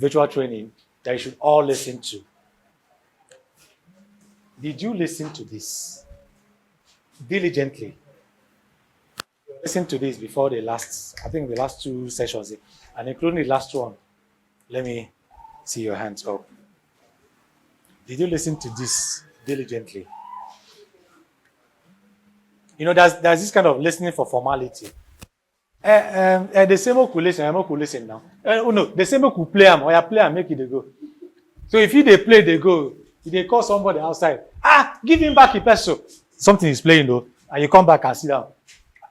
virtual training that you should all listen to. Did you listen to this diligently? Listen to this before the last, I think the last 2 sessions, and including the last one. Let me see your hands up. Did you listen to this diligently? You know, there's this kind of listening for formality. The same could listen, I'm could listen now. Oh no, the same could play them, or you play and make it go. So if you they play, they go. If they call somebody outside, give him back a peso. Something is playing though, and you come back and sit down.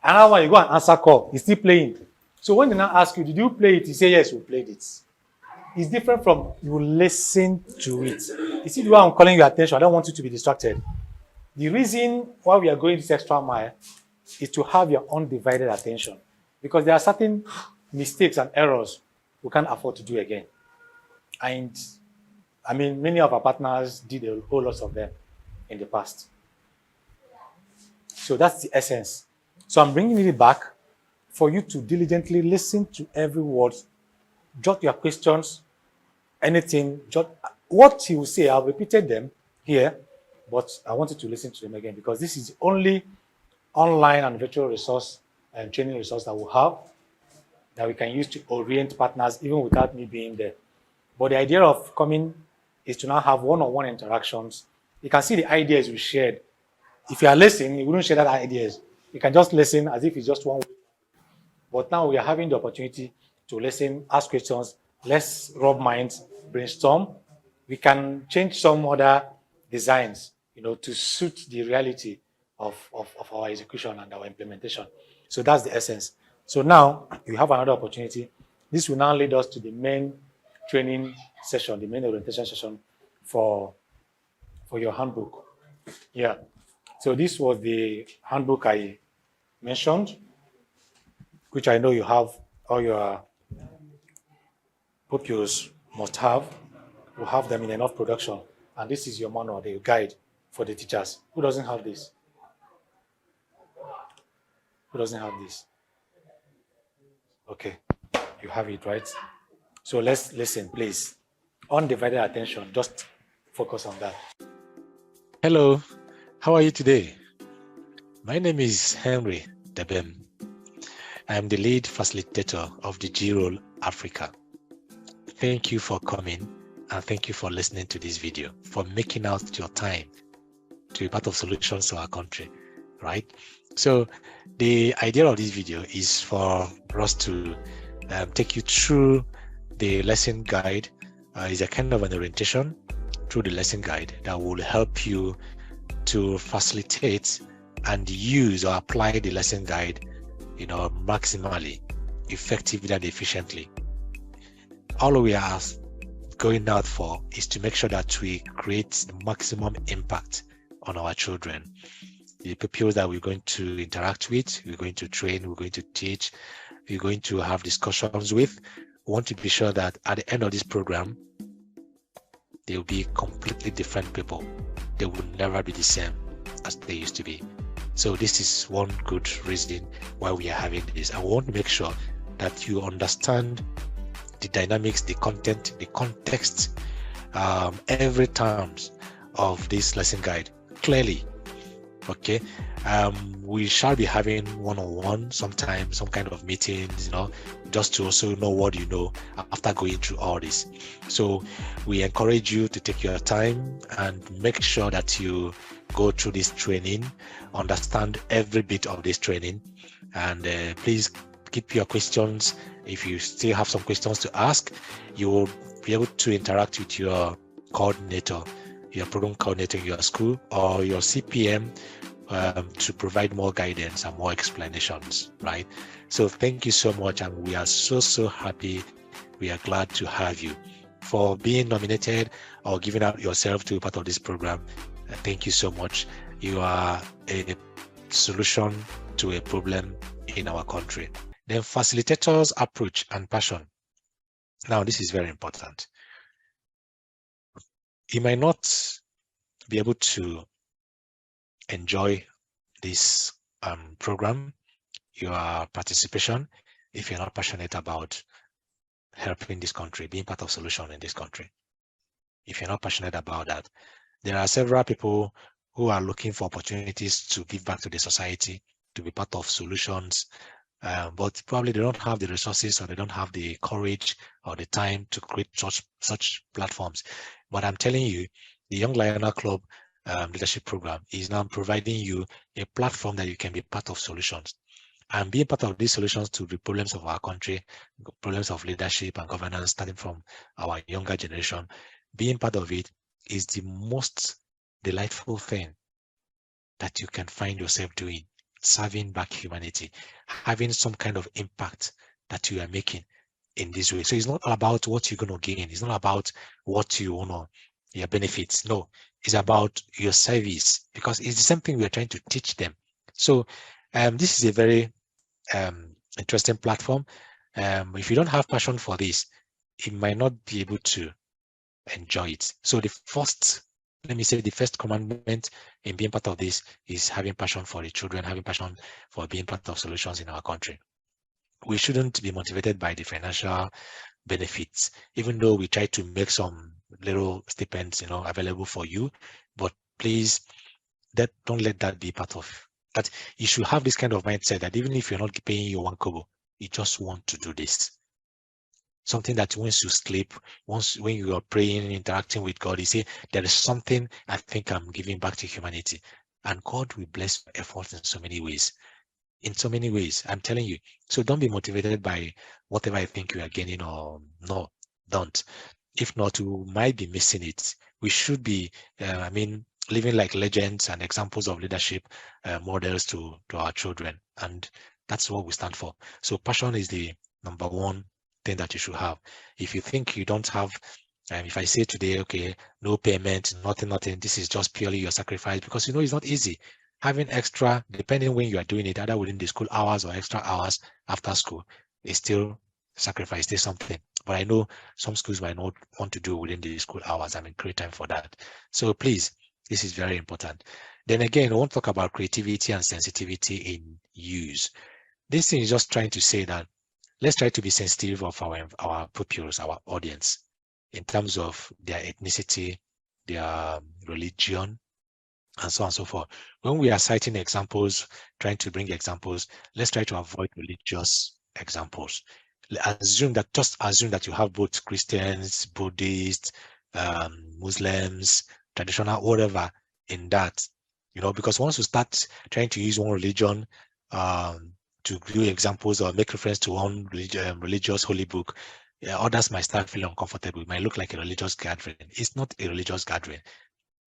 Another one, you go and answer call, he's still playing. So when they now ask you, did you play it? You say, yes, we played it. It's different from you listen to it. You see the way I'm calling your attention, I don't want you to be distracted. The reason why we are going this extra mile is to have your undivided attention. Because there are certain mistakes and errors we can't afford to do again. And I mean, many of our partners did a whole lot of them in the past. So that's the essence. So I'm bringing it back for you to diligently listen to every word, jot your questions, anything, jot what he will say. I've repeated them here, but I want you to listen to them again because this is the only online and virtual resource and training resource that we have that we can use to orient partners even without me being there. But the idea of coming is to now have one-on-one interactions. You can see the ideas we shared. If you are listening, you wouldn't share that ideas. You can just listen as if it's just one way. But now we are having the opportunity to listen, ask questions, let's rub minds, brainstorm. We can change some other designs, you know, to suit the reality of our execution and our implementation. So that's the essence. So now you have another opportunity. This will now lead us to the main training session, the main orientation session for your handbook. Yeah. So this was the handbook I mentioned, which I know you have, all your pupils must have. Will have them in enough production. And this is your manual, the guide for the teachers. Who doesn't have this? Who doesn't have this? Okay, you have it, right? So let's listen, please. Undivided attention, just focus on that. Hello, how are you today? My name is Henry Debem. I am the lead facilitator of the G-Roll Africa. Thank you for coming and thank you for listening to this video, for making out your time to be part of solutions to our country, right? So the idea of this video is for us to take you through the lesson guide. Is a kind of an orientation through the lesson guide that will help you to facilitate and use or apply the lesson guide, you know, maximally, effectively and efficiently. All we are going out for is to make sure that we create the maximum impact on our children. The pupils that we're going to interact with, we're going to train, we're going to teach, we're going to have discussions with. We want to be sure that at the end of this program, they will be completely different people. They will never be the same as they used to be. So this is one good reason why we are having this. I want to make sure that you understand the dynamics, the content, the context, every terms of this lesson guide clearly. Okay, we shall be having one-on-one sometimes, some kind of meetings, you know, just to also know what you know after going through all this. So we encourage you to take your time and make sure that you go through this training, understand every bit of this training, and please keep your questions. If you still have some questions to ask, you will be able to interact with your coordinator, your program coordinator in your school, or your CPM to provide more guidance and more explanations, right? So thank you so much, and we are so happy. We are glad to have you for being nominated or giving out yourself to be part of this program. Thank you so much. You are a solution to a problem in our country. Then facilitators' approach and passion. Now, this is very important. You might not be able to enjoy this program, your participation, if you're not passionate about helping this country, being part of solution in this country. If you're not passionate about that, there are several people who are looking for opportunities to give back to the society, to be part of solutions, but probably they don't have the resources or they don't have the courage or the time to create such platforms. But I'm telling you, the Young LIONNA Club leadership program is now providing you a platform that you can be part of solutions. And being part of these solutions to the problems of our country, problems of leadership and governance starting from our younger generation, being part of it is the most delightful thing that you can find yourself doing, serving back humanity, having some kind of impact that you are making in this way. So it's not about what you're going to gain. It's not about what you want to, your benefits. No, it's about your service, because it's the same thing we're trying to teach them. So this is a very interesting platform. If you don't have passion for this, you might not be able to enjoy it. So the first, let me say, the first commandment in being part of this is having passion for the children, having passion for being part of solutions in our country. We shouldn't be motivated by the financial benefits, even though we try to make some little stipends, available for you. But please, don't let that be part of that. You should have this kind of mindset that even if you're not paying your 1 kobo, you just want to do this. Something that once you sleep, when you are praying, interacting with God, you say, there is something I think I'm giving back to humanity. And God will bless your efforts in so many ways. In so many ways, I'm telling you. So don't be motivated by whatever I think you are gaining, or no, don't. If not, we might be missing it. We should be, living like legends and examples of leadership models to our children. And that's what we stand for. So passion is the number one thing that you should have. If you think you don't have, if I say today, okay, no payment, nothing, this is just purely your sacrifice, because it's not easy. Having extra, depending when you are doing it, either within the school hours or extra hours after school, is still sacrifice, still something. But I know some schools might not want to do within the school hours. Create time for that. So please, this is very important. Then again, I want to talk about creativity and sensitivity in use. This thing is just trying to say that let's try to be sensitive of our pupils, our audience, in terms of their ethnicity, their religion, and so on and so forth. When we are citing examples, trying to bring examples, let's try to avoid religious examples. Just assume that you have both Christians, Buddhists, Muslims, traditional, whatever in that, because once you start trying to use one religion to do examples or make reference to one religious holy book, others might start feeling uncomfortable. It might look like a religious gathering. It's not a religious gathering,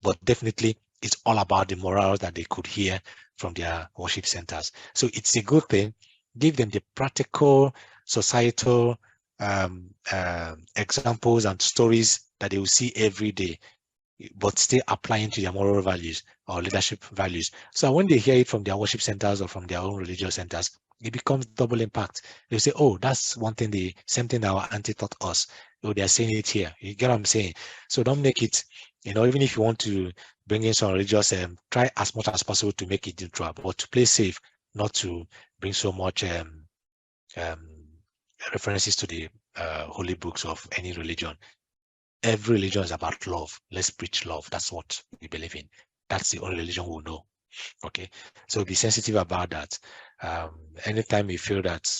but definitely it's all about the morals that they could hear from their worship centers. So it's a good thing. Give them the practical, societal examples and stories that they will see every day, but still applying to their moral values or leadership values. So when they hear it from their worship centers or from their own religious centers, it becomes double impact. They say, oh, that's one thing, the same thing that our auntie taught us. Oh, they're saying it here. You get what I'm saying? So don't make it, even if you want to bring in some religious, try as much as possible to make it neutral, but to play safe, not to bring so much references to the holy books of any religion. Every religion is about love. Let's preach love. That's what we believe in. That's the only religion we'll know. Okay, so be sensitive about that. Anytime you feel that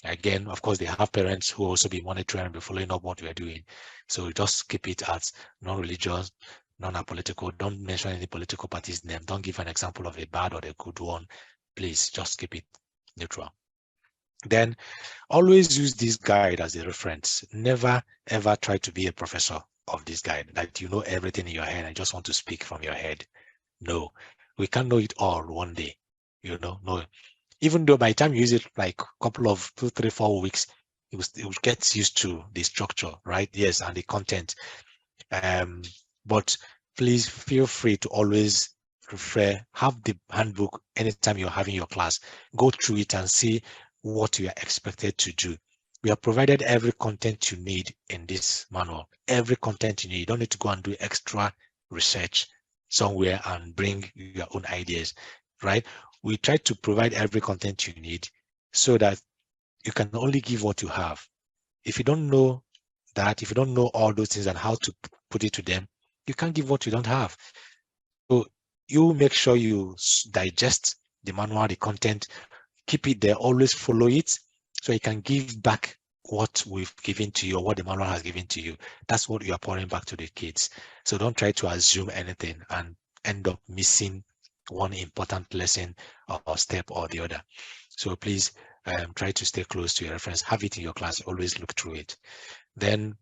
again, of course, they have parents who also be monitoring and be following up what we are doing. So just keep it as non-religious, non-political. Don't mention any political party's name. Don't give an example of a bad or a good one. Please just keep it neutral. Then always use this guide as a reference. Never ever try to be a professor of this guide, that you know everything in your head and just want to speak from your head. No, we can't know it all one day. No. Even though by the time you use it like a couple of 2, 3, 4 weeks, it will get used to the structure, right? Yes, and the content. But please feel free to always have the handbook anytime you're having your class. Go through it and see what you are expected to do. We have provided every content you need in this manual. Every content you need. You don't need to go and do extra research somewhere and bring your own ideas, right? We try to provide every content you need so that you can only give what you have. if you don't know that, if you don't know all those things and how to put it to them, you can't give what you don't have. So you make sure you digest the manual, the content, keep it there, always follow it, so you can give back what we've given to you or what the manual has given to you. That's what you are pouring back to the kids. So don't try to assume anything and end up missing one important lesson or step or the other. So please try to stay close to your reference. Have it in your class. Always look through it. Then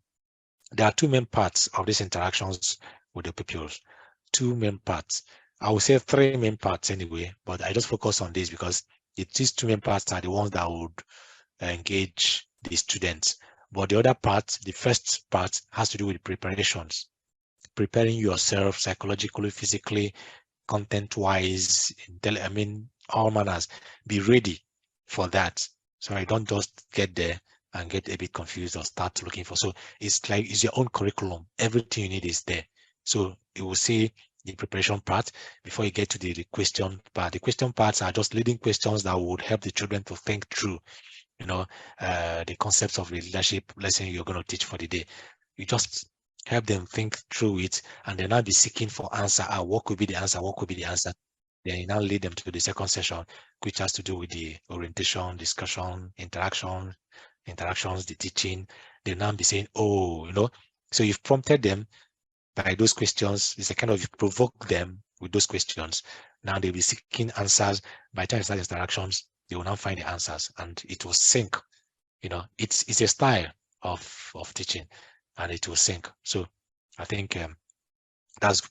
there are two main parts of these interactions with the pupils. Two main parts. I would say three main parts anyway, but I just focus on this because these two main parts are the ones that would engage the students. But the other part, the first part, has to do with preparations. Preparing yourself psychologically, physically, content-wise, all manners. Be ready for that. So I don't just get there and get a bit confused or start looking for. So it's like it's your own curriculum. Everything you need is there. So you will see the preparation part before you get to the question part. The question parts are just leading questions that would help the children to think through, the concepts of the leadership lesson you're going to teach for the day. You just help them think through it, and then I'll be seeking for answer. What could be the answer? What could be the answer? Then you now lead them to the second session, which has to do with the orientation, discussion, interactions, the teaching. They now be saying, oh, so you've prompted them by those questions. It's a kind of, you provoke them with those questions. Now they'll be seeking answers. By the time you start interactions, they will now find the answers, and it will sync. It's a style of teaching, and it will sync. So I think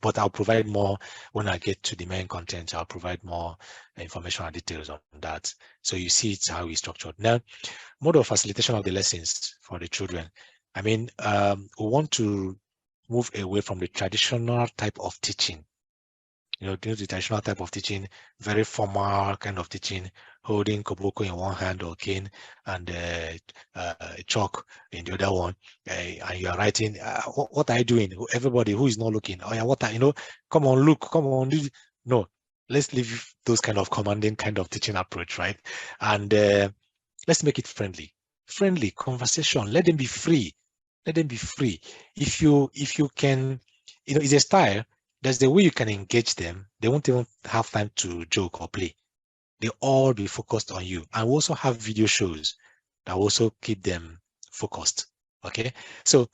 but I'll provide more when I get to the main content. I'll provide more information and details on that. So you see it's how we structured. Now, mode of facilitation of the lessons for the children. We want to move away from the traditional type of teaching. The traditional type of teaching, very formal kind of teaching, holding koboko in one hand or cane and chalk in the other one, and you are writing. What are you doing? Everybody who is not looking. Oh yeah, what are come on, look, come on. No, let's leave those kind of commanding kind of teaching approach, right? And let's make it friendly. Friendly conversation. Let them be free. Let them be free. If you can, it's a style. There's the way you can engage them. They won't even have time to joke or play. They all be focused on you. And we also have video shows that also keep them focused. Okay, so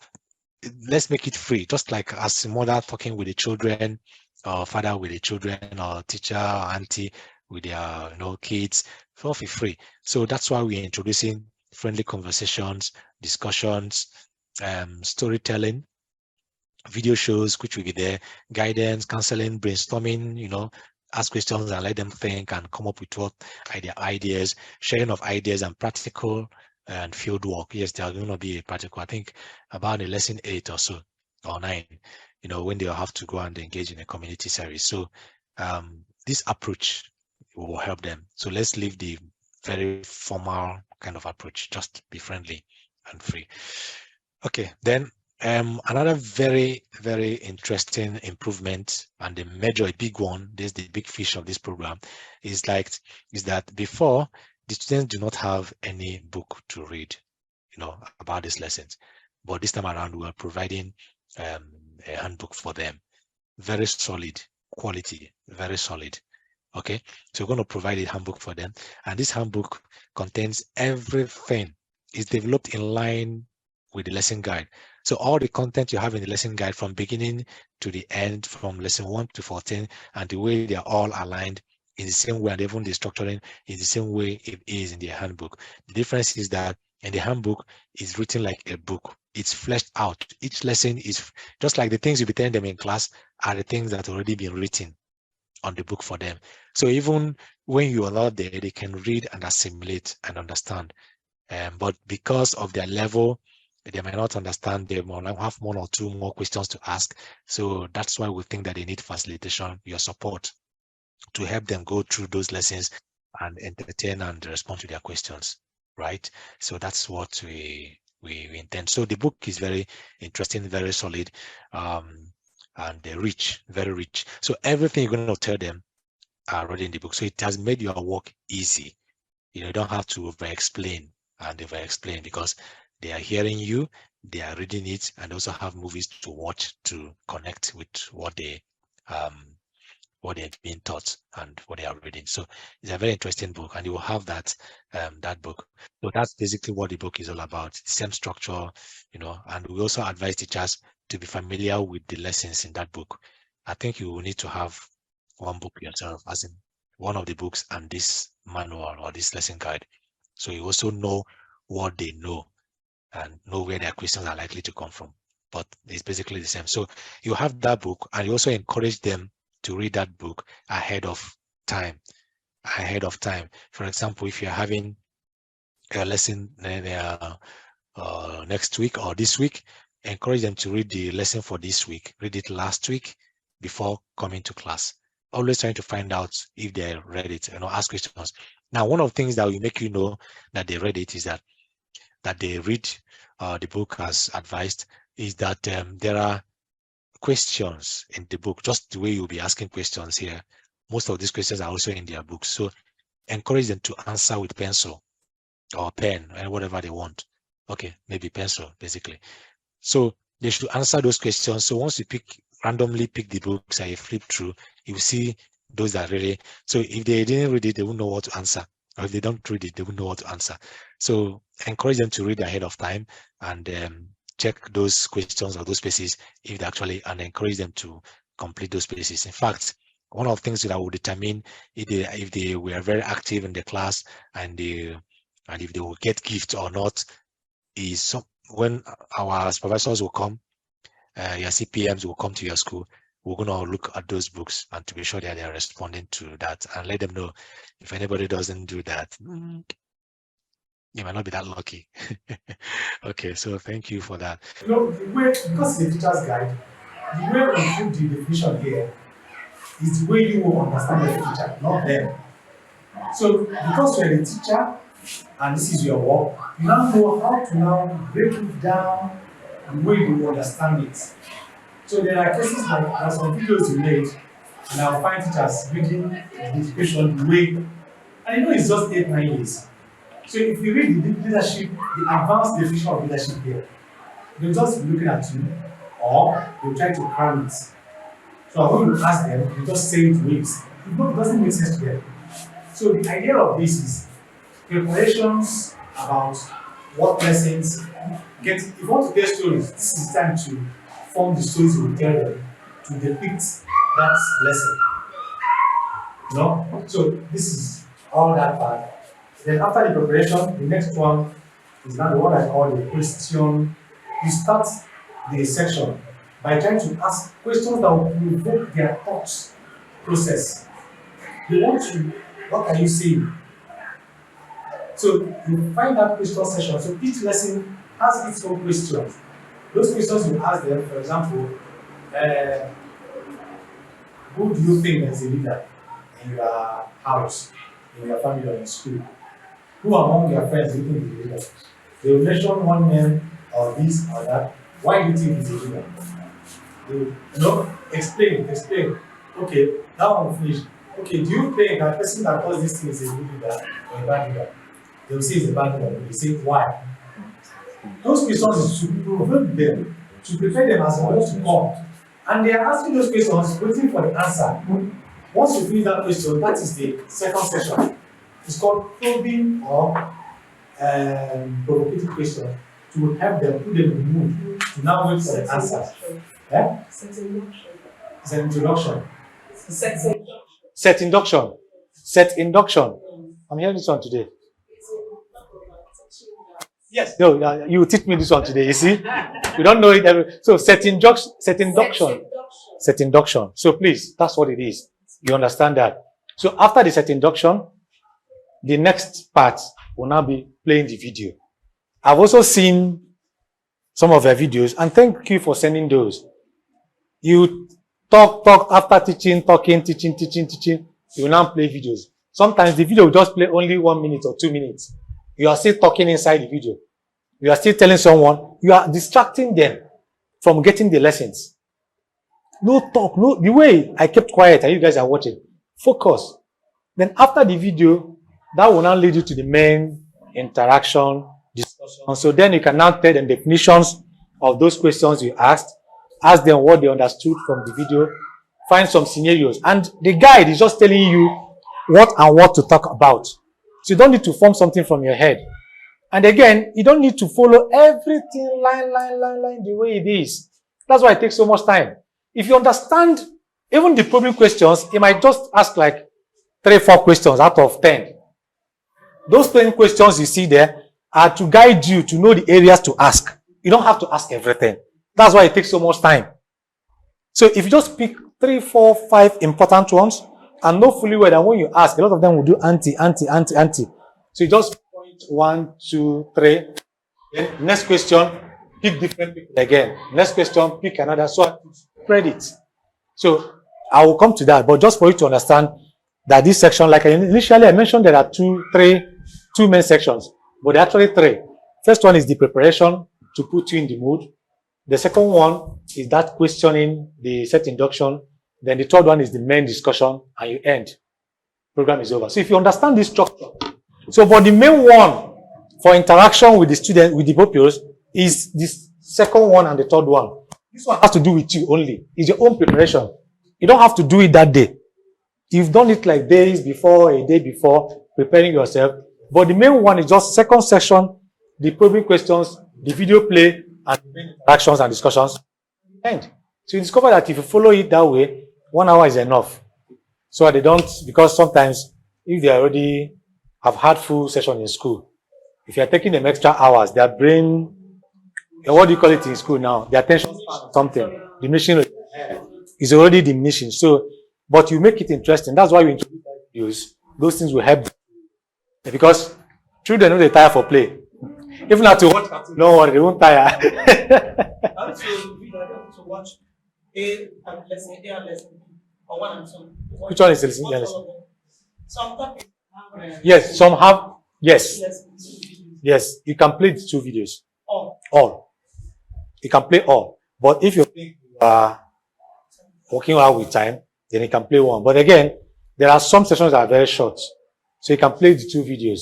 let's make it free, just like as mother talking with the children, or father with the children, or teacher or auntie with their kids. Feel free. So that's why we're introducing friendly conversations, discussions, storytelling, video shows, which will be there, guidance, counseling, brainstorming, ask questions and let them think and come up with what ideas, sharing of ideas and practical and field work. Yes, there are going to be a practical, I think about a lesson 8 or so, or 9, when they'll have to go and engage in a community service. So this approach will help them. So let's leave the very formal kind of approach, just be friendly and free. Okay, then another very, very interesting improvement, and the major, big one, this is the big fish of this program, is that before, the students do not have any book to read, about these lessons. But this time around, we are providing a handbook for them. Very solid quality, very solid. Okay, so we're going to provide a handbook for them, and this handbook contains everything. It's developed in line with the lesson guide. So all the content you have in the lesson guide from beginning to the end, from lesson 1 to 14, and the way they are all aligned is the same way, and even the structuring is the same way it is in the handbook. The difference is that in the handbook, it's written like a book. It's fleshed out. Each lesson is just like the things you be telling them in class are the things that already been written on the book for them. So even when you are not there, they can read and assimilate and understand. But because of their level, they might not understand. They might have 1 or 2 more questions to ask. So that's why we think that they need facilitation, your support, to help them go through those lessons and entertain and respond to their questions, right? So that's what we intend. So the book is very interesting, very solid, and rich, very rich. So everything you're going to tell them are already in the book. So it has made your work easy. You don't have to over-explain and over-explain, because They are hearing you, they are reading it, and also have movies to watch to connect with what they're being taught and what they are reading. So it's a very interesting book, and you will have that that book. So that's basically what the book is all about. The same structure, and we also advise teachers to be familiar with the lessons in that book. I think you will need to have one book yourself, as in one of the books and this manual or this lesson guide. So you also know what they know and know where their questions are likely to come from. But it's basically the same. So you have that book, and you also encourage them to read that book ahead of time. For example, if you're having a lesson next week or this week, encourage them to read the lesson for this week. Read it last week before coming to class. Always trying to find out if they read it, ask questions. Now, one of the things that will make you know that they read it is that they read the book as advised, is that there are questions in the book, just the way you'll be asking questions here. Most of these questions are also in their books. So encourage them to answer with pencil or pen and whatever they want. Okay, maybe pencil, basically. So they should answer those questions. So once you randomly pick the books and you flip through, you will see those that really, so if they didn't read it, they won't know what to answer. Or if they don't read it, they won't know what to answer. So encourage them to read ahead of time and check those questions or those spaces if they actually, and encourage them to complete those spaces. In fact, one of the things that will determine if they were very active in the class and if they will get gifts or not is when our supervisors will come, your CPMs will come to your school. We're going to look at those books and to be sure that they're responding to that, and let them know if anybody doesn't do that, you might not be that lucky. Okay, so thank you for that. The way, because it's a teacher's guide, the way we put the definition here is the way you will understand the teacher, not them. So because you're a teacher and this is your work, you now know how to now break it down the way you understand it. So there are cases like there are some videos you made, and I'll find teachers reading the education the way, and it's just 8-9 years. So if you read the leadership, the advanced definition of leadership here, they'll just be looking at you, or they'll try to cram it. So I'm going to ask them, they just say it ways. It doesn't make sense to them. So the idea of this is preparations about what lessons get. If you want to get stories, this is the time to form the stories you will tell them to depict that lesson. So this is all that part. Then after the preparation, the next one is now the one I call the question. You start the section by trying to ask questions that will provoke their thoughts process. They want to, what can you say? So you find that question session. So each lesson has its own questions. Those questions you ask them, for example, who do you think is a leader in your house, in your family, or in school? Who among your friends do you think is a leader? They will mention one name or this or that. Why do you think he's a leader? Explain. Okay, that one finished. Okay, do you think that person that calls this thing is a good leader or a bad leader? They will say it's a bad leader. They say why? Those questions should provoke them, to prepare them as well to come. And they are asking those questions, waiting for the answer. Once you finish that question, that is the second session. It's called probing or provocative question to help them, put them in the mood to now wait for the answers. Yeah? It's an introduction. Set induction. I'm hearing this one today. Yes. No, you teach me this one today. You see, we don't know it. So set induction. So please, that's what it is. You understand that. So after the set induction, the next part will now be playing the video. I've also seen some of your videos, and thank you for sending those. You talk after teaching, teaching. You will now play videos. Sometimes the video will just play only 1 minute or 2 minutes. You are still talking inside the video. You are still telling someone. You are distracting them from getting the lessons. No talk. No. The way I kept quiet and you guys are watching. Focus. Then after the video, that will now lead you to the main interaction discussion. So then you can now tell them definitions of those questions you asked, ask them what they understood from the video, find some scenarios. And the guide is just telling you what and what to talk about. So you don't need to form something from your head. And again, you don't need to follow everything line the way it is. That's why it takes so much time. If you understand even the probing questions, you might just ask like 3-4 questions out of 10. Those 10 questions you see there are to guide you to know the areas to ask. You don't have to ask everything. That's why it takes so much time. So if you just pick 3, 4, 5 important ones and know fully well that when you ask, a lot of them will do anti. So you just point 1, 2, 3. Then next question, pick different people again. Next question, pick another. So spread it. So I will come to that, but just for you to understand that this section, like initially I mentioned, there are two main sections, but there are actually 3. First one is the preparation to put you in the mood. The second one is that questioning, the set induction. Then the third one is the main discussion, and you end. Program is over. So if you understand this structure, so but the main one for interaction with the student, with the pupils, is this second one and the third one. This one has to do with you only. It's your own preparation. You don't have to do it that day. You've done it like days before, a day before, preparing yourself. But the main one is just second section, the probing questions, the video play, and the main interactions and discussions. End. So you discover that if you follow it that way, 1 hour is enough. So they don't, because sometimes if they already have had full session in school, if you are taking them extra hours, their brain, what do you call it in school now? The attention span, something, diminishing is already diminishing. So, but you make it interesting. That's why you introduce videos. Those things will help. Because children know they tire for play. If not to watch, no worry, they won't tire. To watch A lesson, A and lesson, or 1 and 2. Which one is lesson? Some topics have, yes, some have. Yes. Yes, you can play the 2 videos. All. You can play all. But if you think you are working out with time, then you can play one. But again, there are some sessions that are very short. So you can play the 2 videos.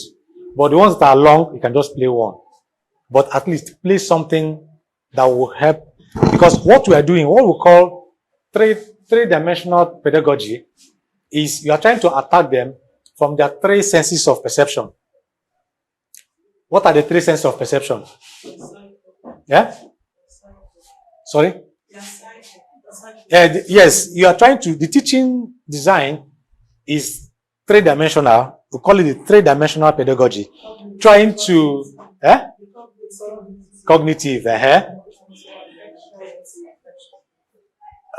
But the ones that are long, you can just play one. But at least play something that will help. Because what we are doing, what we call three-dimensional pedagogy, is you are trying to attack them from their 3 senses of perception. What are the 3 senses of perception? Yeah? Sorry? Yes, you are trying to, the teaching design is 3-dimensional. We call it the 3-dimensional pedagogy. Trying to, cognitive,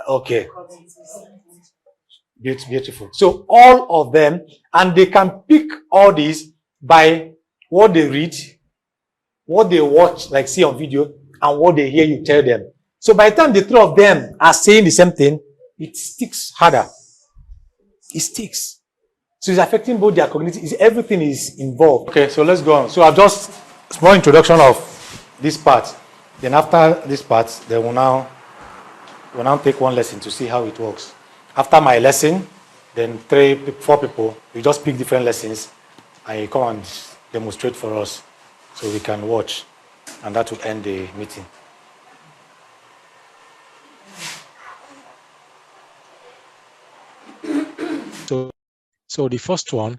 okay. Beautiful. So all of them, and they can pick all these by what they read, what they watch, like see on video, and what they hear you tell them. So by the time the 3 of them are saying the same thing, it sticks harder. It sticks. So it's affecting both their cognitive, everything is involved. Okay, so let's go on. So I've just small introduction of this part. Then after this part, then we'll now take one lesson to see how it works. After my lesson, then 3-4 people, we just pick different lessons and you come and demonstrate for us so we can watch, and that will end the meeting. So the first one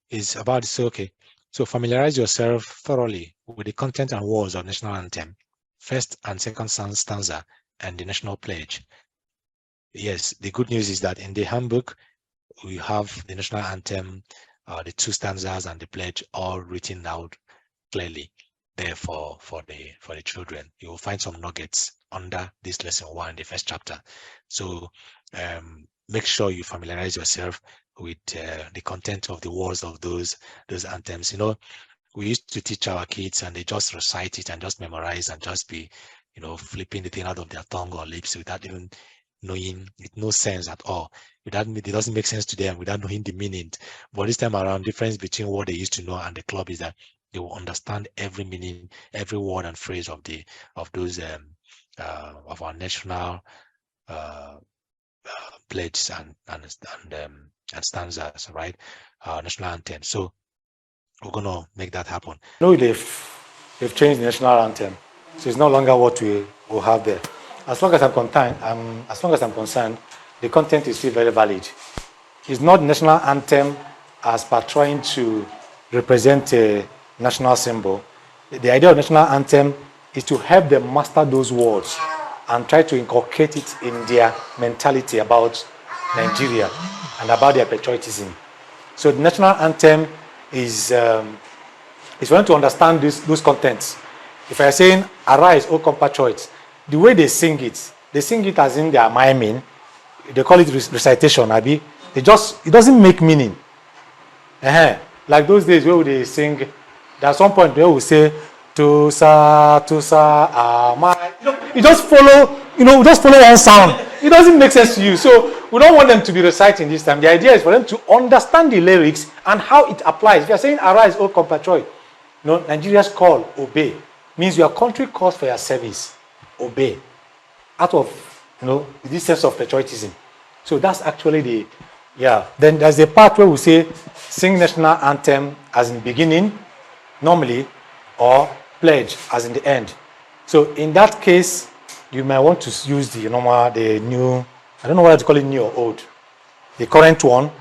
is about this. Okay, so familiarize yourself thoroughly with the content and words of national anthem, first and second stanza, and the national pledge. Yes, the good news is that in the handbook we have the national anthem, the 2 stanzas, and the pledge all written out clearly there for the children. You will find some nuggets under this lesson 1, the first chapter. So make sure you familiarize yourself with the content of the words of those anthems. You know, we used to teach our kids and they just recite it and just memorize and just be, you know, flipping the thing out of their tongue or lips without even knowing, with no sense at all. It doesn't make sense to them without knowing the meaning. But this time around, difference between what they used to know and the club is that they will understand every meaning, every word and phrase of those of our national pledges and stanzas, right? National anthem. So we're gonna make that happen. No, they've They've changed the national anthem, so it's no longer what we will have there. As long as I'm concerned, the content is still very valid. It's not national anthem as per trying to represent a national symbol. The idea of national anthem is to help them master those words and try to inculcate it in their mentality about Nigeria and about their patriotism. So the national anthem is for them to understand those contents. If I saying "Arise, O compatriots," the way they sing it as in their miming. They call it recitation, Abi. It doesn't make meaning. Like those days where they sing, there's some point where we say Tusa, my. You just follow one sound. It doesn't make sense to you. So we don't want them to be reciting this time. The idea is for them to understand the lyrics and how it applies. If you're saying "Arise, O compatriot," Nigeria's call, obey, means your country calls for your service. Obey. Out of this sense of patriotism. So that's actually then there's the part where we say sing national anthem as in beginning, normally, or pledge as in the end. So in that case, you might want to use the new, I don't know whether to call it new or old. The current one,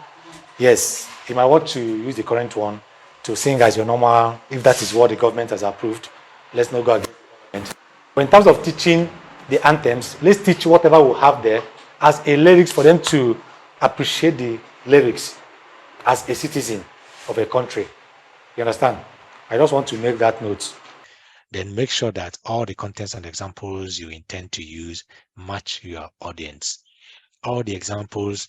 yes, you might want to use the current one to sing as your normal, if that is what the government has approved. Let's not go against the government. But in terms of teaching the anthems, let's teach whatever we have there as a lyrics for them to appreciate the lyrics as a citizen of a country. You understand? I just want to make that note. Then make sure that all the contents and examples you intend to use match your audience. All the examples,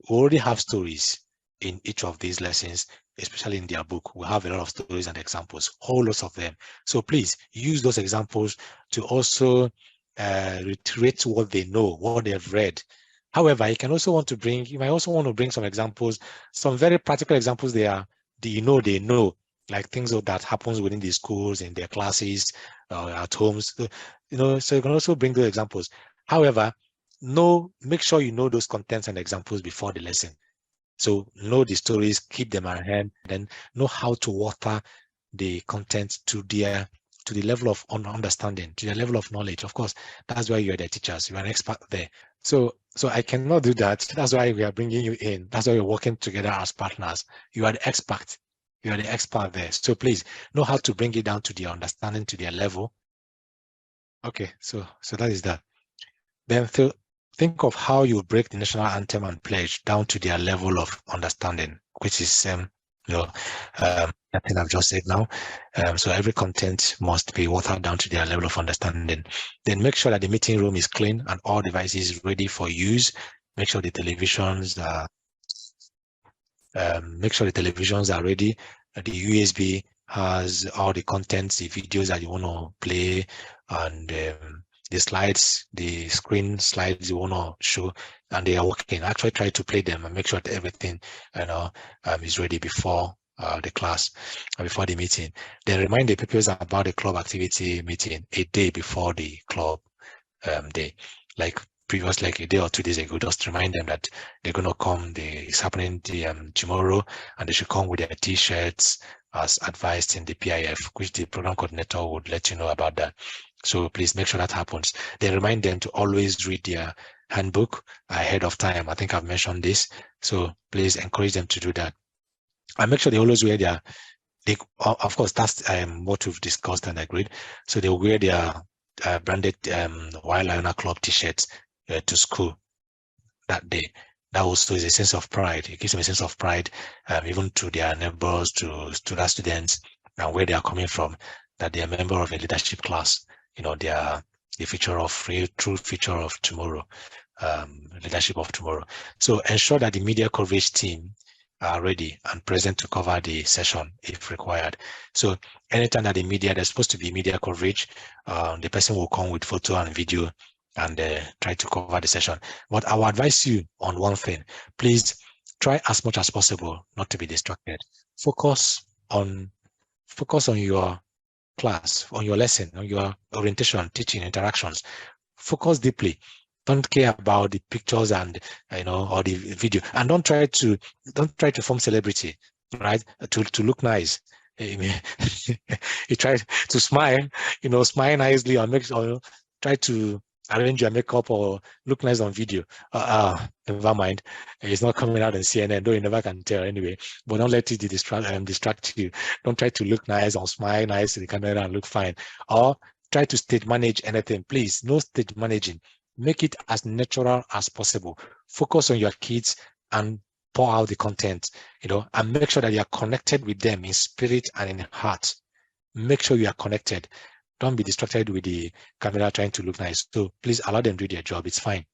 we already have stories in each of these lessons, especially in their book. We have a lot of stories and examples, whole lots of them. So please use those examples to also reiterate what they know, what they've read. However, you might also want to bring some examples, some very practical examples they know, like things that happens within the schools, in their classes, at homes. So you can also bring those examples. However, make sure you know those contents and examples before the lesson. So know the stories, keep them at hand, then know how to water the content to the level of understanding, to the level of knowledge. Of course, that's why you're the teachers. You're an expert there. So I cannot do that. That's why we are bringing you in. That's why we're working together as partners. You are the expert. You are the expert there. So please know how to bring it down to their understanding, to their level. Okay, so that is that. Then think of how you break the national anthem and pledge down to their level of understanding, which is nothing I've just said now. So every content must be watered down to their level of understanding. Then make sure that the meeting room is clean and all devices ready for use. Make sure the televisions are ready. The USB has all the contents, the videos that you want to play, and the slides, the screen slides you want to show, and they are working. Actually try to play them and make sure that everything is ready before the class, before the meeting. Then remind the pupils about the club activity meeting a day before the club day, like previous, like a day or 2 days ago. Just remind them that they're going to come, it's happening tomorrow, and they should come with their t-shirts as advised in the PIF, which the program coordinator would let you know about that. So please make sure that happens. Then remind them to always read their handbook ahead of time. I think I've mentioned this. So please encourage them to do that. And make sure they always wear of course, that's what we've discussed and agreed. So they'll wear their branded Young LIONNA Club t-shirts to school that day. That also is a sense of pride. It gives them a sense of pride, even to their neighbors, to their students, and where they are coming from, that they are a member of a leadership class. They are the true future of tomorrow, leadership of tomorrow. So ensure that the media coverage team are ready and present to cover the session if required. So anytime that there's supposed to be media coverage, the person will come with photo and video and try to cover the session. But I will advise you on one thing. Please try as much as possible not to be distracted. Focus on your class, on your lesson, on your orientation, teaching, interactions. Focus deeply. Don't care about the pictures and or the video, and don't try to form celebrity, right? To look nice. You try to smile, smile nicely or try to arrange your makeup or look nice on video. Never mind. It's not coming out in CNN, though you never can tell anyway. But don't let it distract you. Don't try to look nice or smile nice in the camera and look fine. Or try to stage manage anything. Please, no stage managing. Make it as natural as possible. Focus on your kids and pour out the content, and make sure that you are connected with them in spirit and in heart. Make sure you are connected. Don't be distracted with the camera trying to look nice. So please allow them to do their job. It's fine.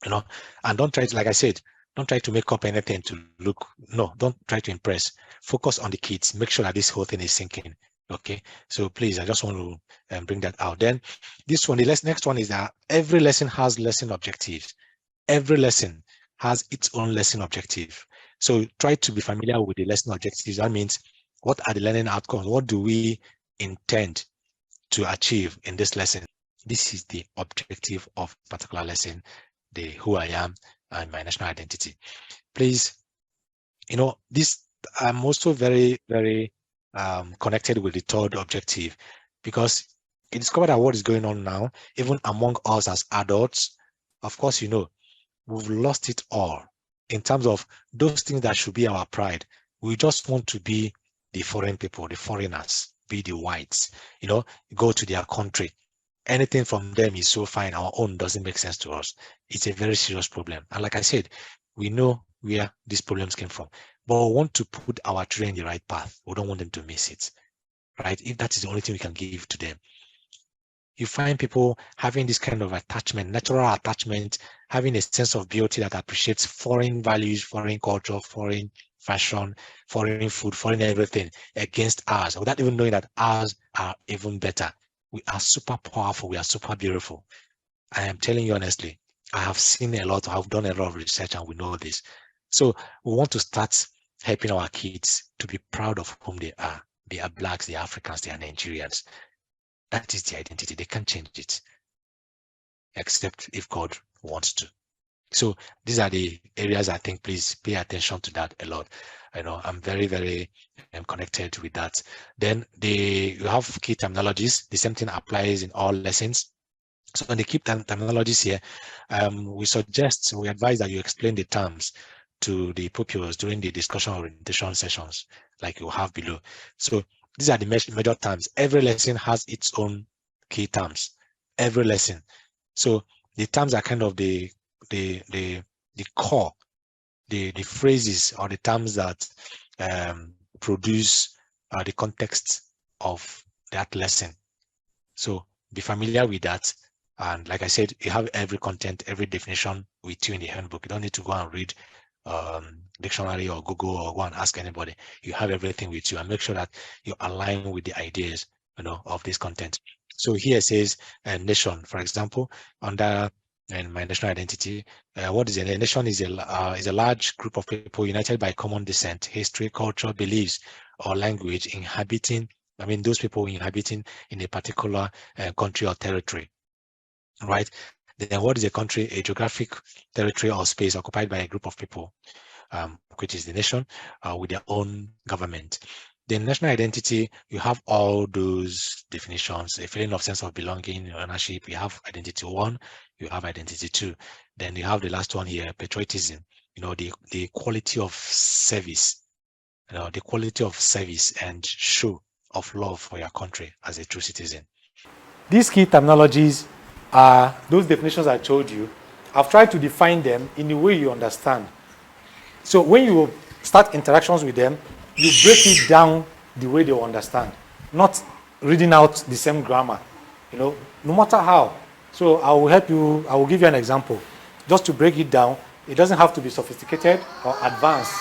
And don't try to, like I said, don't try to make up anything to look. No, don't try to impress. Focus on the kids. Make sure that this whole thing is sinking. Okay. So please, I just want to bring that out. Then this one, the next one is that every lesson has lesson objectives. Every lesson has its own lesson objective. So try to be familiar with the lesson objectives. That means, what are the learning outcomes? What do we intend to achieve in this lesson? This is the objective of a particular lesson, the who I am and my national identity. Please, I'm also very, very connected with the third objective, because you discover that what is going on now, even among us as adults, of course, we've lost it all in terms of those things that should be our pride. We just want to be the foreign people, the foreigners, be the whites, go to their country. Anything from them is so fine. Our own doesn't make sense to us. It's a very serious problem. And like I said, we know where these problems came from, but we want to put our children in the right path. We don't want them to miss it, right? If that is the only thing we can give to them. You find people having this kind of attachment, natural attachment, having a sense of beauty that appreciates foreign values, foreign culture, foreign fashion, foreign food, foreign everything against ours, without even knowing that ours are even better. We are super powerful. We are super beautiful. I am telling you honestly, I have seen a lot. I've done a lot of research and we know this. So we want to start helping our kids to be proud of whom they are. They are Blacks, they are Africans, they are Nigerians. That is the identity. They can't change it, except if God wants to. So these are the areas I think, please pay attention to that a lot. I'm very, very connected with that. Then you have key terminologies. The same thing applies in all lessons. So in the key terminologies here, we advise that you explain the terms to the pupils during the discussion orientation sessions, like you have below. So these are the major terms. Every lesson has its own key terms. Every lesson. So the terms are kind of the core, the phrases or the terms that produce the context of that lesson. So be familiar with that. And like I said, you have every content, every definition with you in the handbook. You don't need to go and read dictionary or Google or go and ask anybody. You have everything with you, and make sure that you align with the ideas of this content. So here it says nation, for example, under my national identity. What is a nation? Is a large group of people united by common descent, history, culture, beliefs, or language, those people inhabiting in a particular country or territory, right? Then what is a country? A geographic territory or space occupied by a group of people, which is the nation, with their own government. The national identity, you have all those definitions, a feeling of sense of belonging, ownership. You have identity 1, you have identity 2. Then you have the last one here, patriotism, the quality of service, the quality of service and show of love for your country as a true citizen. These key terminologies are those definitions I told you. I've tried to define them in a way you understand. So when you start interactions with them, you break it down the way they understand, not reading out the same grammar, no matter how. So I will help you, I will give you an example. Just to break it down, it doesn't have to be sophisticated or advanced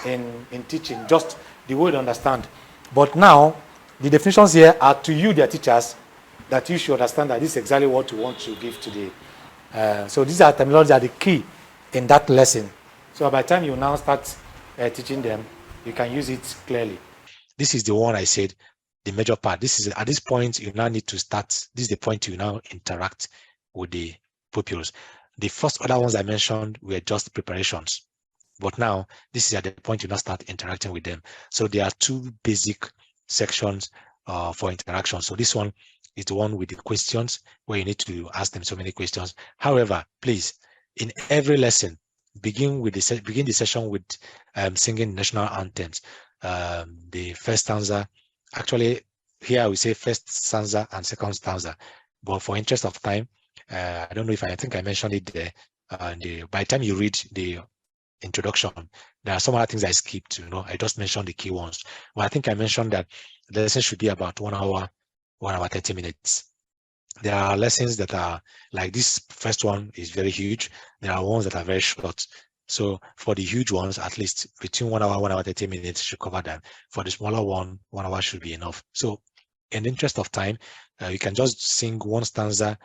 in teaching, just the way they understand. But now, the definitions here are to you, their teachers, that you should understand that this is exactly what you want to give today. So these are terminologies that are the key in that lesson. So by the time you now start teaching them, you can use it clearly. This is the one I said, the major part. This is at this point you now need to start. This is the point you now interact with the pupils. The first other ones I mentioned were just preparations, but now this is at the point you now start interacting with them. So there are two basic sections for interaction. So this one is the one with the questions where you need to ask them so many questions. However, please, in every lesson, begin the session with singing national anthems. The first stanza, actually here we say first stanza and second stanza, but for interest of time, I don't know if I think I mentioned it there. By the time you read the introduction, there are some other things I skipped. I just mentioned the key ones. Well, I think I mentioned that the lesson should be about 1 hour, 30 minutes. There are lessons that are like this first one is very huge. There are ones that are very short. So for the huge ones, at least between 1 hour, 1 hour, 30 minutes should cover them. For the smaller one, 1 hour should be enough. So in the interest of time, you can just sing one stanza,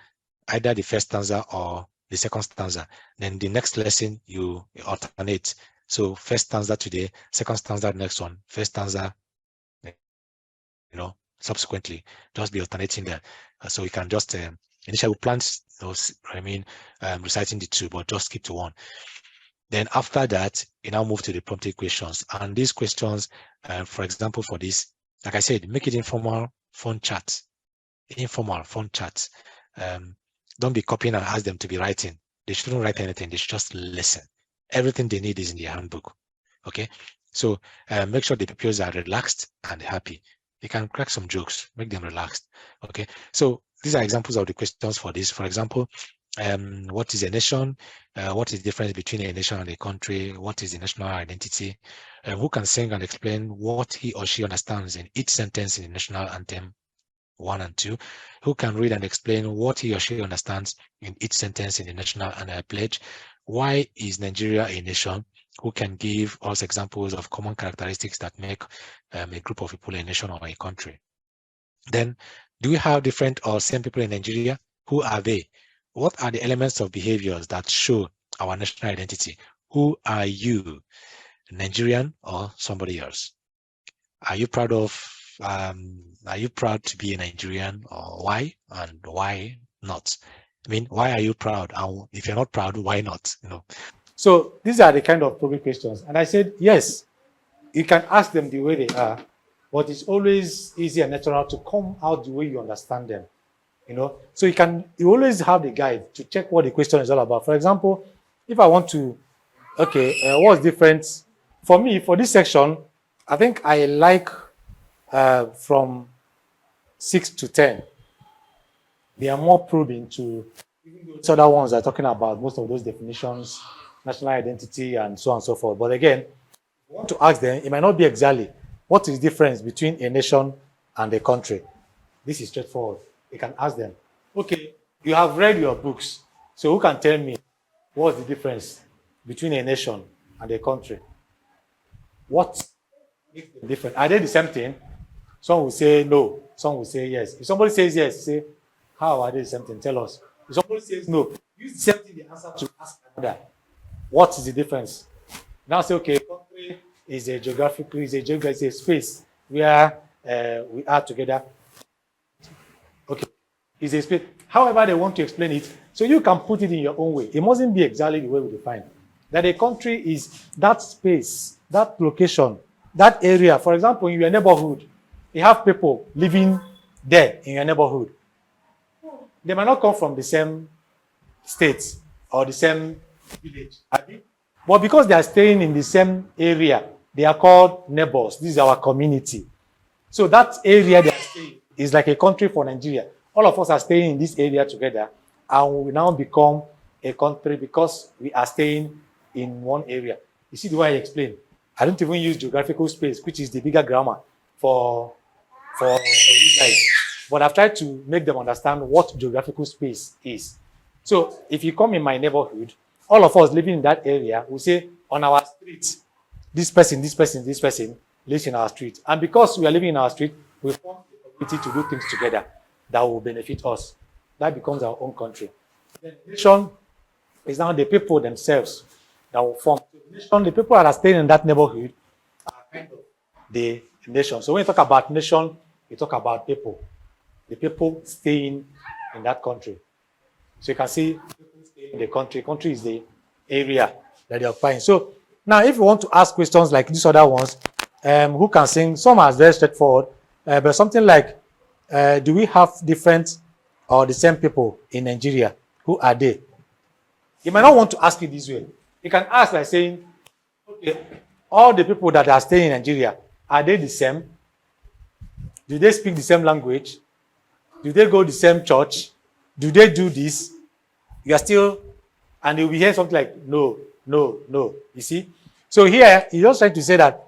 either the first stanza or the second stanza. Then the next lesson, you alternate. So first stanza today, second stanza, next one, first stanza, subsequently, just be alternating there. So you can just initially plan those, reciting the two, but just keep to one. Then after that, you now move to the prompted questions. And these questions, for example, for this, like I said, make it informal, fun chat. Informal, fun chat. Don't be copying and ask them to be writing. They shouldn't write anything. They should just listen. Everything they need is in the handbook. Okay. So make sure the pupils are relaxed and happy. You can crack some jokes, make them relaxed. Okay. So these are examples of the questions for this. For example, what is a nation? What is the difference between a nation and a country? What is the national identity? Who can sing and explain what he or she understands in each sentence in the national anthem 1 and 2? Who can read and explain what he or she understands in each sentence in the national pledge? Why is Nigeria a nation? Who can give us examples of common characteristics that make a group of people a nation or a country? Then, do we have different or same people in Nigeria? Who are they? What are the elements of behaviors that show our national identity? Who are you, Nigerian or somebody else? Are you proud to be a Nigerian, or why, and why not? Why are you proud? And if you're not proud, why not? So these are the kind of probing questions. And I said, yes, you can ask them the way they are, but it's always easy and natural to come out the way you understand them. So you always have the guide to check what the question is all about. For example, if I want to, what's different? For me, for this section, I think I like from 6 to 10. They are more probing to those other ones are talking about most of those definitions, national identity, and so on and so forth. But again, you want to ask them, it might not be exactly what is the difference between a nation and a country. This is straightforward. You can ask them, okay, you have read your books, so who can tell me what's the difference between a nation and a country? What makes them different? Are they the same thing? Some will say no, some will say yes. If somebody says yes, say, how are they the same thing? Tell us. If somebody says no, use the same thing the answer to ask another. What is the difference? Now say, okay, country is a geographical, is a space where we are together. Okay, is a space. However they want to explain it, so you can put it in your own way. It mustn't be exactly the way we define. That a country is that space, that location, that area. For example, in your neighborhood, you have people living there in your neighborhood. They might not come from the same state or the same village, but because they are staying in the same area, they are called neighbors. This is our community. So that area they are staying is like a country for Nigeria. All of us are staying in this area together, and we will now become a country because we are staying in one area. You see the way I explain? I don't even use geographical space, which is the bigger grammar for you guys. But I've tried to make them understand what geographical space is. So if you come in my neighborhood, all of us living in that area will say on our street, this person lives in our street. And because we are living in our street, we form the community to do things together that will benefit us. That becomes our own country. The nation is now the people themselves that will form. The nation, the people that are staying in that neighborhood are kind of the nation. So when you talk about nation, you talk about people. The people staying in that country. So you can see people staying in the country. Country is the area that they are occupying. So now if you want to ask questions like these other ones, who can sing? Some are very straightforward. But something like, do we have different or the same people in Nigeria? Who are they? You might not want to ask it this way. You can ask by saying, okay, all the people that are staying in Nigeria, are they the same? Do they speak the same language? Do they go to the same church? Do they do this? You are still, and you'll be hearing something like, no, no, no. You see? So here, he's just trying to say that,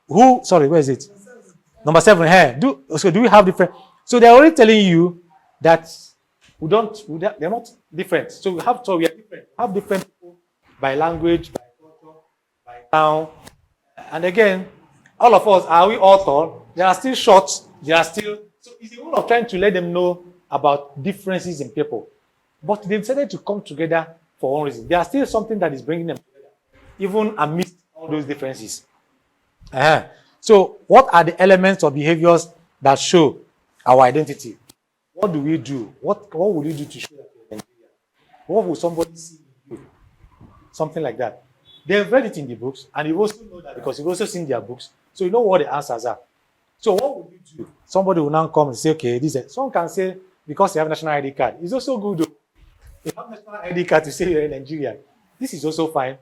where is it? Number 7, here. So do we have different? So they're already telling you that they're not different. So we are different. Have different people by language, by culture, by town. And again, all of us, are we all tall? There are still short. There are still, so it's a way of trying to let them know about differences in people. But they decided to come together for one reason. There are still something that is bringing them together, even amidst all those differences. So what are the elements or behaviors that show our identity? What do we do? What will you do to show that you're Nigerian? What will somebody see in you? Something like that. They've read it in the books, and you also know that because you've also seen their books, so you know what the answers are. So what will you do? Somebody will now come and say, okay, someone can say, because you have national ID card, it's also good though. You have national ID card to say you're in Nigeria. This is also fine.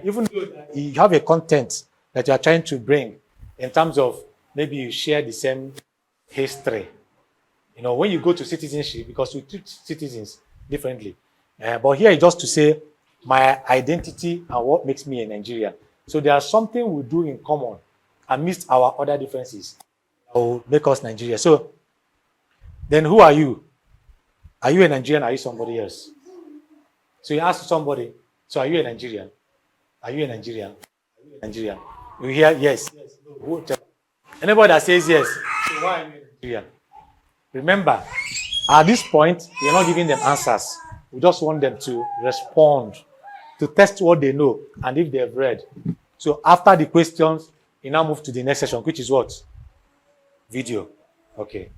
Even though you have a content that you are trying to bring in terms of maybe you share the same history. You know, when you go to citizenship, because we treat citizens differently. But here it's just to say my identity and what makes me a Nigerian. So there's something we do in common amidst our other differences that will make us Nigeria. So then who are you? Are you a Nigerian? Are you somebody else? So you ask somebody, so are you a Nigerian? Are you a Nigerian? Are you a Nigerian? You hear yes, no. Anybody that says yes, so why are you a Nigerian? Remember, at this point, we're not giving them answers. We just want them to respond, to test what they know and if they've read. So after the questions, you now move to the next session, which is what? Video. Okay.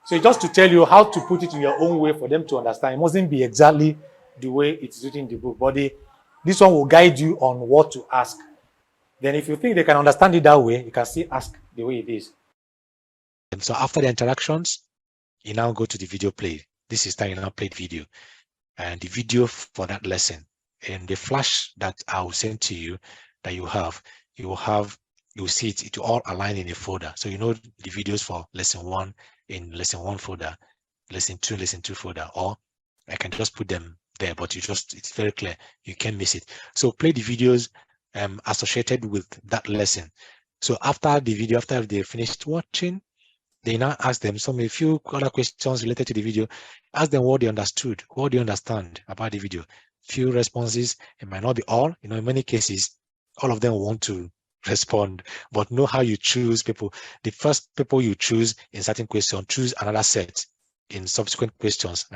So just to tell you how to put it in your own way for them to understand. It mustn't be exactly the way it's written in the book, but this one will guide you on what to ask. Then if you think they can understand it that way, you can still ask the way it is. And so after the interactions, you now go to the video play. This is time you now play the video. And the video for that lesson. And the flash that I will send to you that you will see it will all align in a folder. So you know the videos for lesson 1 in lesson 1 folder, lesson 2 folder, or I can just put them there, but it's very clear. You can't miss it. So play the videos associated with that lesson. So after the video, after they finished watching, they now ask them a few other questions related to the video. Ask them what they understood, what do you understand about the video. Few responses, it might not be all, in many cases, all of them want to respond, but know how you choose people. The first people you choose in certain question, choose another set in subsequent questions.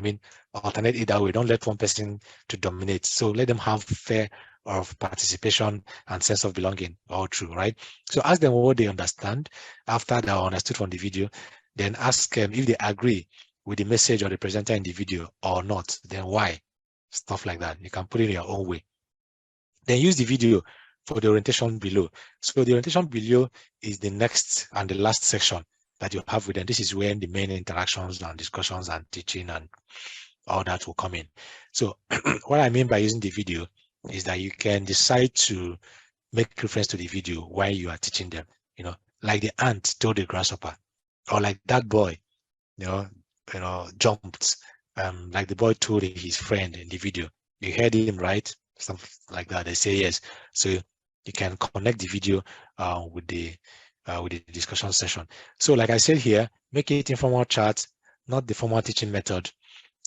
Alternate it that way. Don't let one person to dominate. So let them have fair of participation and sense of belonging all through, right? So ask them what they understand after they are understood from the video. Then ask them if they agree with the message or the presenter in the video or not. Then why? Stuff like that. You can put it in your own way. Then use the video for the orientation below. So the orientation below is the next and the last section that you have with them. This is where the main interactions and discussions and teaching and all that will come in. So what I mean by using the video is that you can decide to make reference to the video while you are teaching them, like the ant told the grasshopper, or like that boy, jumped, like the boy told his friend in the video. You heard him, right? Something like that. They say yes. So you can connect the video with the discussion session. So like I said here, make it informal chat, not the formal teaching method.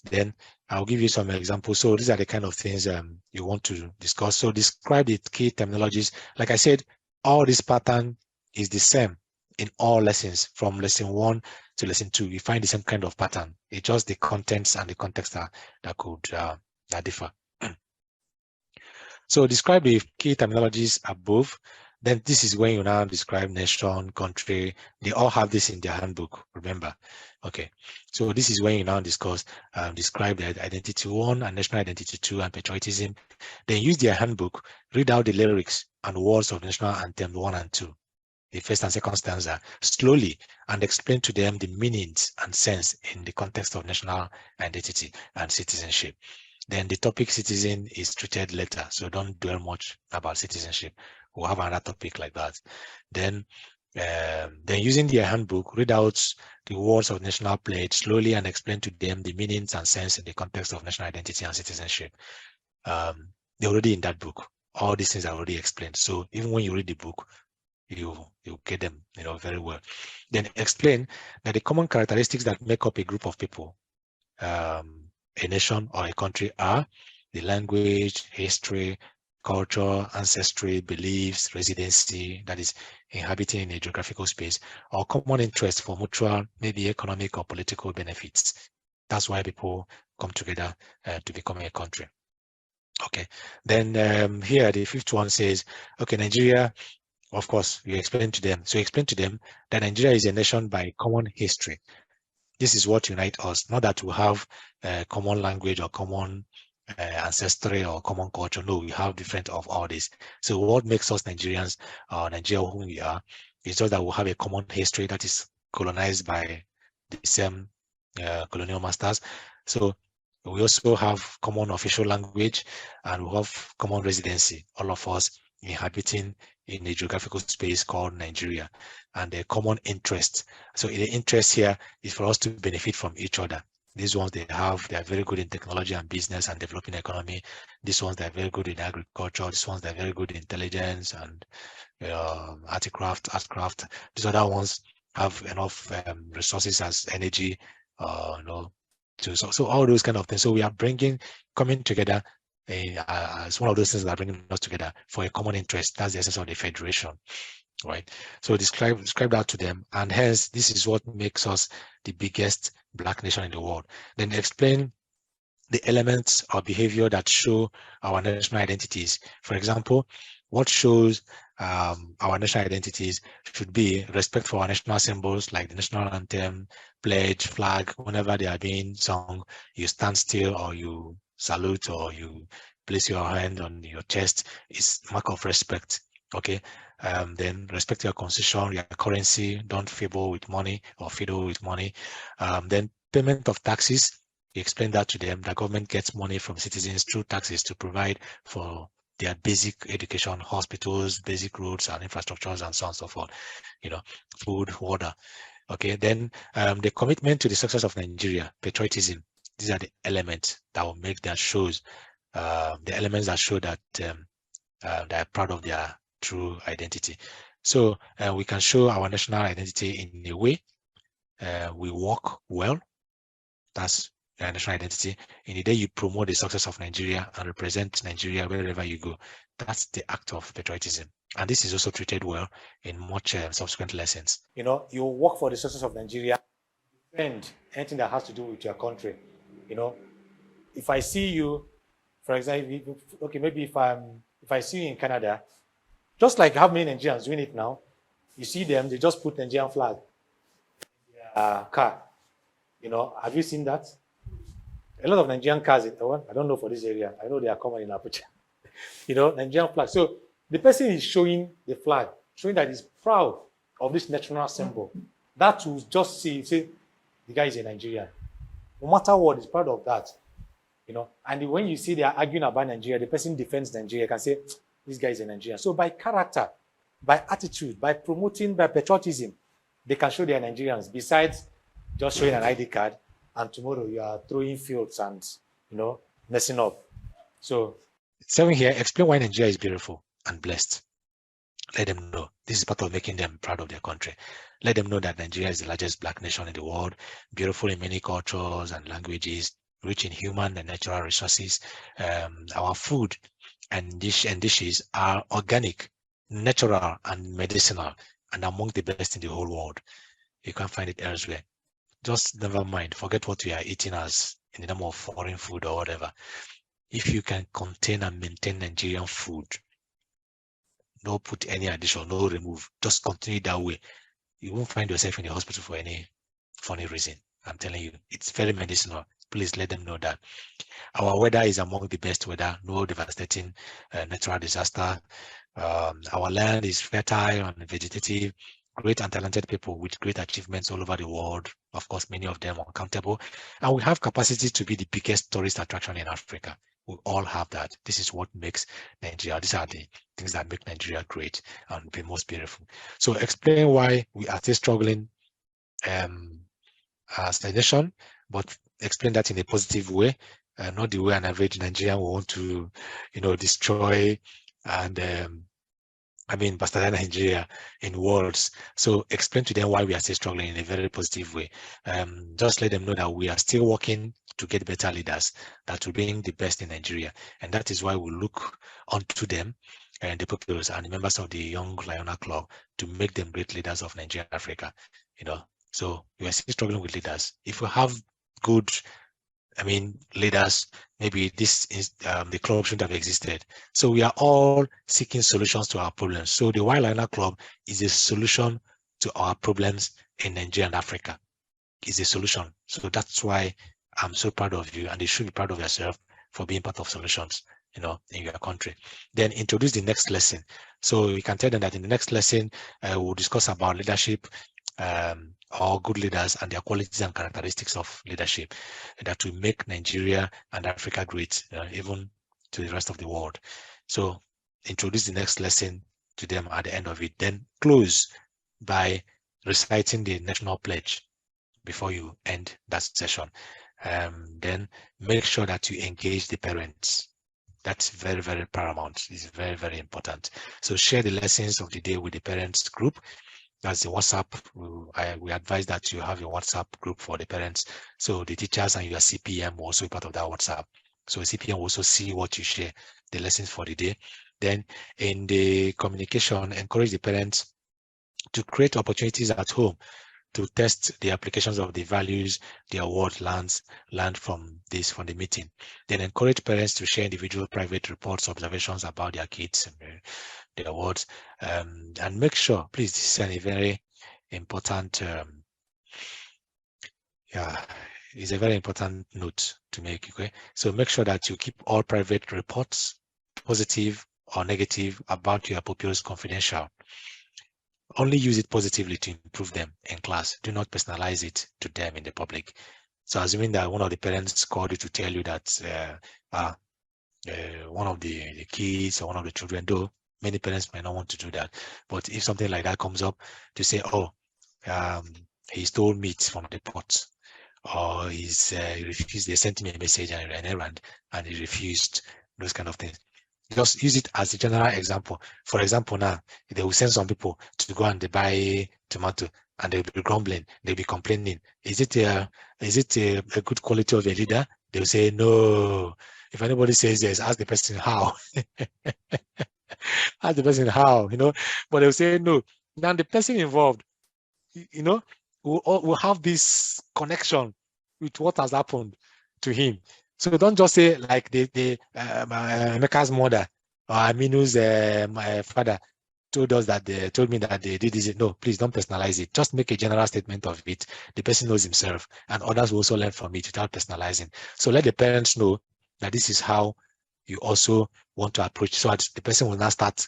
Then I'll give you some examples. So these are the kind of things you want to discuss. So describe the key terminologies. Like I said, all this pattern is the same in all lessons from lesson 1 to lesson 2. You find the same kind of pattern. It's just the contents and the context that could differ. So describe the key terminologies above. Then this is when you now describe nation, country. They all have this in their handbook, remember. Okay, so this is when you now describe the identity 1 and national identity 2 and patriotism. Then use their handbook, read out the lyrics and words of national anthem 1 and 2. the first and second stanza slowly and explain to them the meanings and sense in the context of national identity and citizenship. Then the topic citizen is treated later, so don't dwell much about citizenship. We'll have another topic like that. Then using their handbook, read out the words of national pledge slowly and explain to them the meanings and sense in the context of national identity and citizenship. They're already in that book. All these things are already explained. So even when you read the book, you get them, very well. Then explain that the common characteristics that make up a group of people, a nation or a country, are the language, history, culture, ancestry, beliefs, residency, that is inhabiting in a geographical space, or common interest for mutual, maybe economic or political benefits. That's why people come together to become a country. Okay, then here the fifth one says, okay, Nigeria, of course, you explain to them. So you explain to them that Nigeria is a nation by common history. This is what unites us, not that we have common language or common ancestry or common culture. No, we have different of all this. So what makes us Nigerians, Nigeria who we are, is just that we have a common history that is colonized by the same colonial masters. So we also have common official language and we have common residency, all of us inhabiting in a geographical space called Nigeria, and a common interest. So the interest here is for us to benefit from each other. These ones they are very good in technology and business and developing economy. These ones, they're very good in agriculture. These ones, they're very good in intelligence and artcraft. These other ones have enough resources as energy, so all those kind of things. So we are coming together as one of those things that are bringing us together for a common interest. That's the essence of the federation, right? So describe that to them, and hence this is what makes us the biggest Black nation in the world. Then explain the elements of behavior that show our national identities. For example, what shows our national identities should be respect for our national symbols like the national anthem, pledge, flag. Whenever they are being sung, you stand still or you salute or you place your hand on your chest. Is mark of respect. Okay. Then respect your constitution, your currency. Don't fiddle with money or fiddle with money. Then payment of taxes. You explain that to them. The government gets money from citizens through taxes to provide for their basic education, hospitals, basic roads and infrastructures, and so on and so forth. Food, water. Okay, then the commitment to the success of Nigeria, patriotism. These are the elements that will make that shows the elements that show that they're proud of their true identity. So we can show our national identity in a way. We work well. That's national identity. In the day you promote the success of Nigeria and represent Nigeria wherever you go, that's the act of patriotism. And this is also treated well in much subsequent lessons. You work for the success of Nigeria, defend anything that has to do with your country. If I see you, for example, okay, maybe if I see you in Canada, just like how many Nigerians doing it now, you see them, they just put Nigerian flag in their car. Have you seen that? A lot of Nigerian cars, I don't know for this area. I know they are common in Abuja. Nigerian flag. So the person is showing the flag, showing that he's proud of this national symbol. That will just say the guy is a Nigerian. No matter what, he's proud of that. And when you see they are arguing about Nigeria, the person defends Nigeria, can say, this guy is a Nigerian. So by character, by attitude, by promoting, by patriotism, they can show they are Nigerians, besides just showing an ID card, and tomorrow you are throwing fields and, messing up. So 7 here, explain why Nigeria is beautiful and blessed. Let them know. This is part of making them proud of their country. Let them know that Nigeria is the largest Black nation in the world, beautiful in many cultures and languages, rich in human and natural resources. Our food and dishes are organic, natural, and medicinal, and among the best in the whole world. You can't find it elsewhere. Just never mind. Forget what we are eating as in the name of foreign food or whatever. If you can contain and maintain Nigerian food, no put any addition, no remove, just continue that way, you won't find yourself in the hospital for any funny reason. I'm telling you, it's very medicinal. Please let them know that. Our weather is among the best weather, no devastating natural disaster. Our land is fertile and vegetative, great and talented people with great achievements all over the world. Of course, many of them uncountable. And we have capacity to be the biggest tourist attraction in Africa. We all have that. This is what makes Nigeria. These are the things that make Nigeria great and the most beautiful. So explain why we are still struggling as a nation, but explain that in a positive way, not the way an average Nigerian will want to, destroy and bastardize Nigeria in words. So explain to them why we are still struggling in a very positive way. Just let them know that we are still working to get better leaders that will bring the best in Nigeria. And that is why we look onto them and the pupils and the members of the Young LIONNA Club to make them great leaders of Nigeria and Africa. So we are still struggling with leaders. If we have good leaders, maybe this is the club shouldn't have existed. So we are all seeking solutions to our problems. So the Young LIONNA Club is a solution to our problems in Nigeria and Africa. Is a solution. So that's why I'm so proud of you, and you should be proud of yourself for being part of solutions, in your country. Then introduce the next lesson. So you can tell them that in the next lesson, we'll discuss about leadership, or good leaders and their qualities and characteristics of leadership that will make Nigeria and Africa great, even to the rest of the world. So introduce the next lesson to them at the end of it. Then close by reciting the national pledge before you end that session. Then make sure that you engage the parents. That's very, very paramount. It's very, very important. So share the lessons of the day with the parents group. That's the WhatsApp. We advise that you have a WhatsApp group for the parents. So the teachers and your CPM will also be part of that WhatsApp. So CPM will also see what you share, the lessons for the day. Then in the communication, encourage the parents to create opportunities at home to test the applications of the values their ward learned from the meeting. Then encourage parents to share individual private reports, observations about their kids and their wards, and make sure, please, this is a very important, it's a very important note to make. Okay, so make sure that you keep all private reports, positive or negative, about your pupils confidential. Only use it positively to improve them in class. Do not personalize it to them in the public. So assuming that one of the parents called you to tell you that one of the kids or one of the children, though many parents may not want to do that, but if something like that comes up, to say, oh, he stole meat from the pot, or he refused, they sent me a message and an errand and he refused, those kind of things. Just use it as a general example. For example, now they will send some people to go and they buy tomato and they'll be grumbling, they'll be complaining. Is it a good quality of a leader? They'll say no. If anybody says yes, ask the person how. Ask the person how, but they'll say no. Now the person involved, will have this connection with what has happened to him. So don't just say like Emeka's mother or Aminu's my father told me that they did this. No, please don't personalize it. Just make a general statement of it. The person knows himself, and others will also learn from it without personalizing. So let the parents know that this is how you also want to approach, so that the person will now start,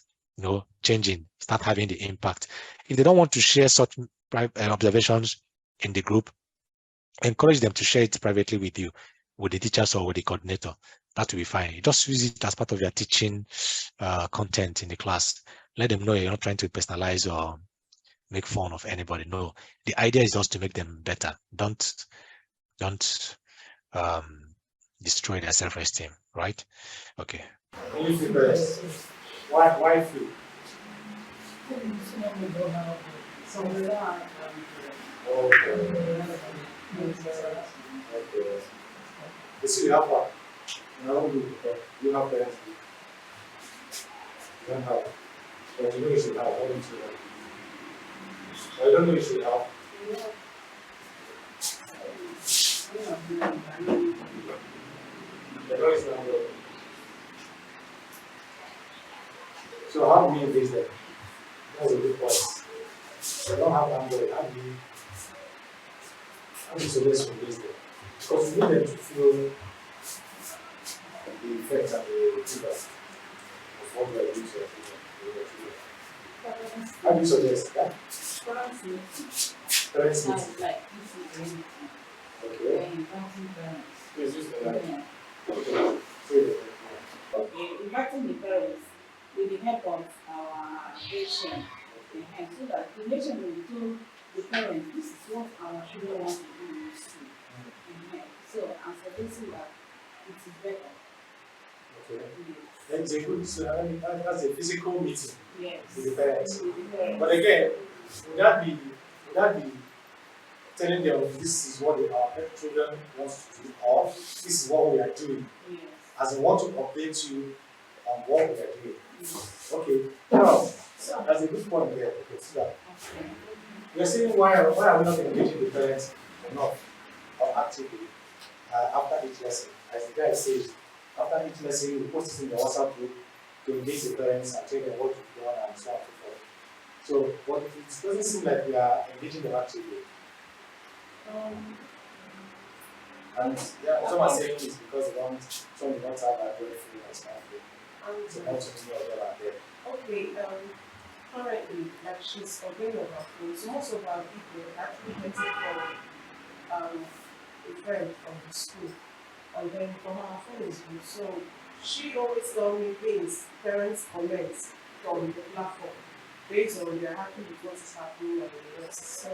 changing, start having the impact. If they don't want to share such observations in the group, encourage them to share it privately with you, with the teachers or with the coordinator. That will be fine. You just use it as part of your teaching content in the class. Let them know you're not trying to personalize or make fun of anybody. No, the idea is just to make them better. Don't destroy their self-esteem, right? Okay. Only few parents. Why few? Okay. You see, you have one. You have parents. You don't have. But you know you should have. Why don't you have? I don't know you should have. The door is not open. So how do you engage them? That's a good point. They don't have Android. How do you suggest you engage them? Because you need them to feel the effect and the feedback of what we are doing to your children? How do you suggest that? Parents meeting. Like this is anything. Okay. Inviting parents. Yes, just like Yeah. okay. So, Inviting the parents with the help of our nation, so that the nation will tell the parents this is what our children want to do in school. So I'm suggesting that it is better. okay. Yes. That's a good. So that's a physical meeting Yes. with the parents. With the parents. But again, would that be telling them this is what our children want to do, or this is what we are doing, Yes. as I want to update you on what we are doing. Yes. Okay. Now, that's a good point there. Okay, see that. Okay. You're saying why are we not engaging the parents enough or actively after each lesson? As the guy says, after each lesson, you post it in the WhatsApp group to engage the parents and tell them what you've done and so on and so forth. So, but it doesn't seem like we are engaging them actively. And yeah, some are saying it's because they don't have that very free and stuff. So not too many of them are there. Okay, currently, like she's aware of her phone, so most of our people actually get it from a friend from the school, and then from her phone is good. So she always tell me things, parents' comments from the platform, based on they're happy with what is happening and the rest.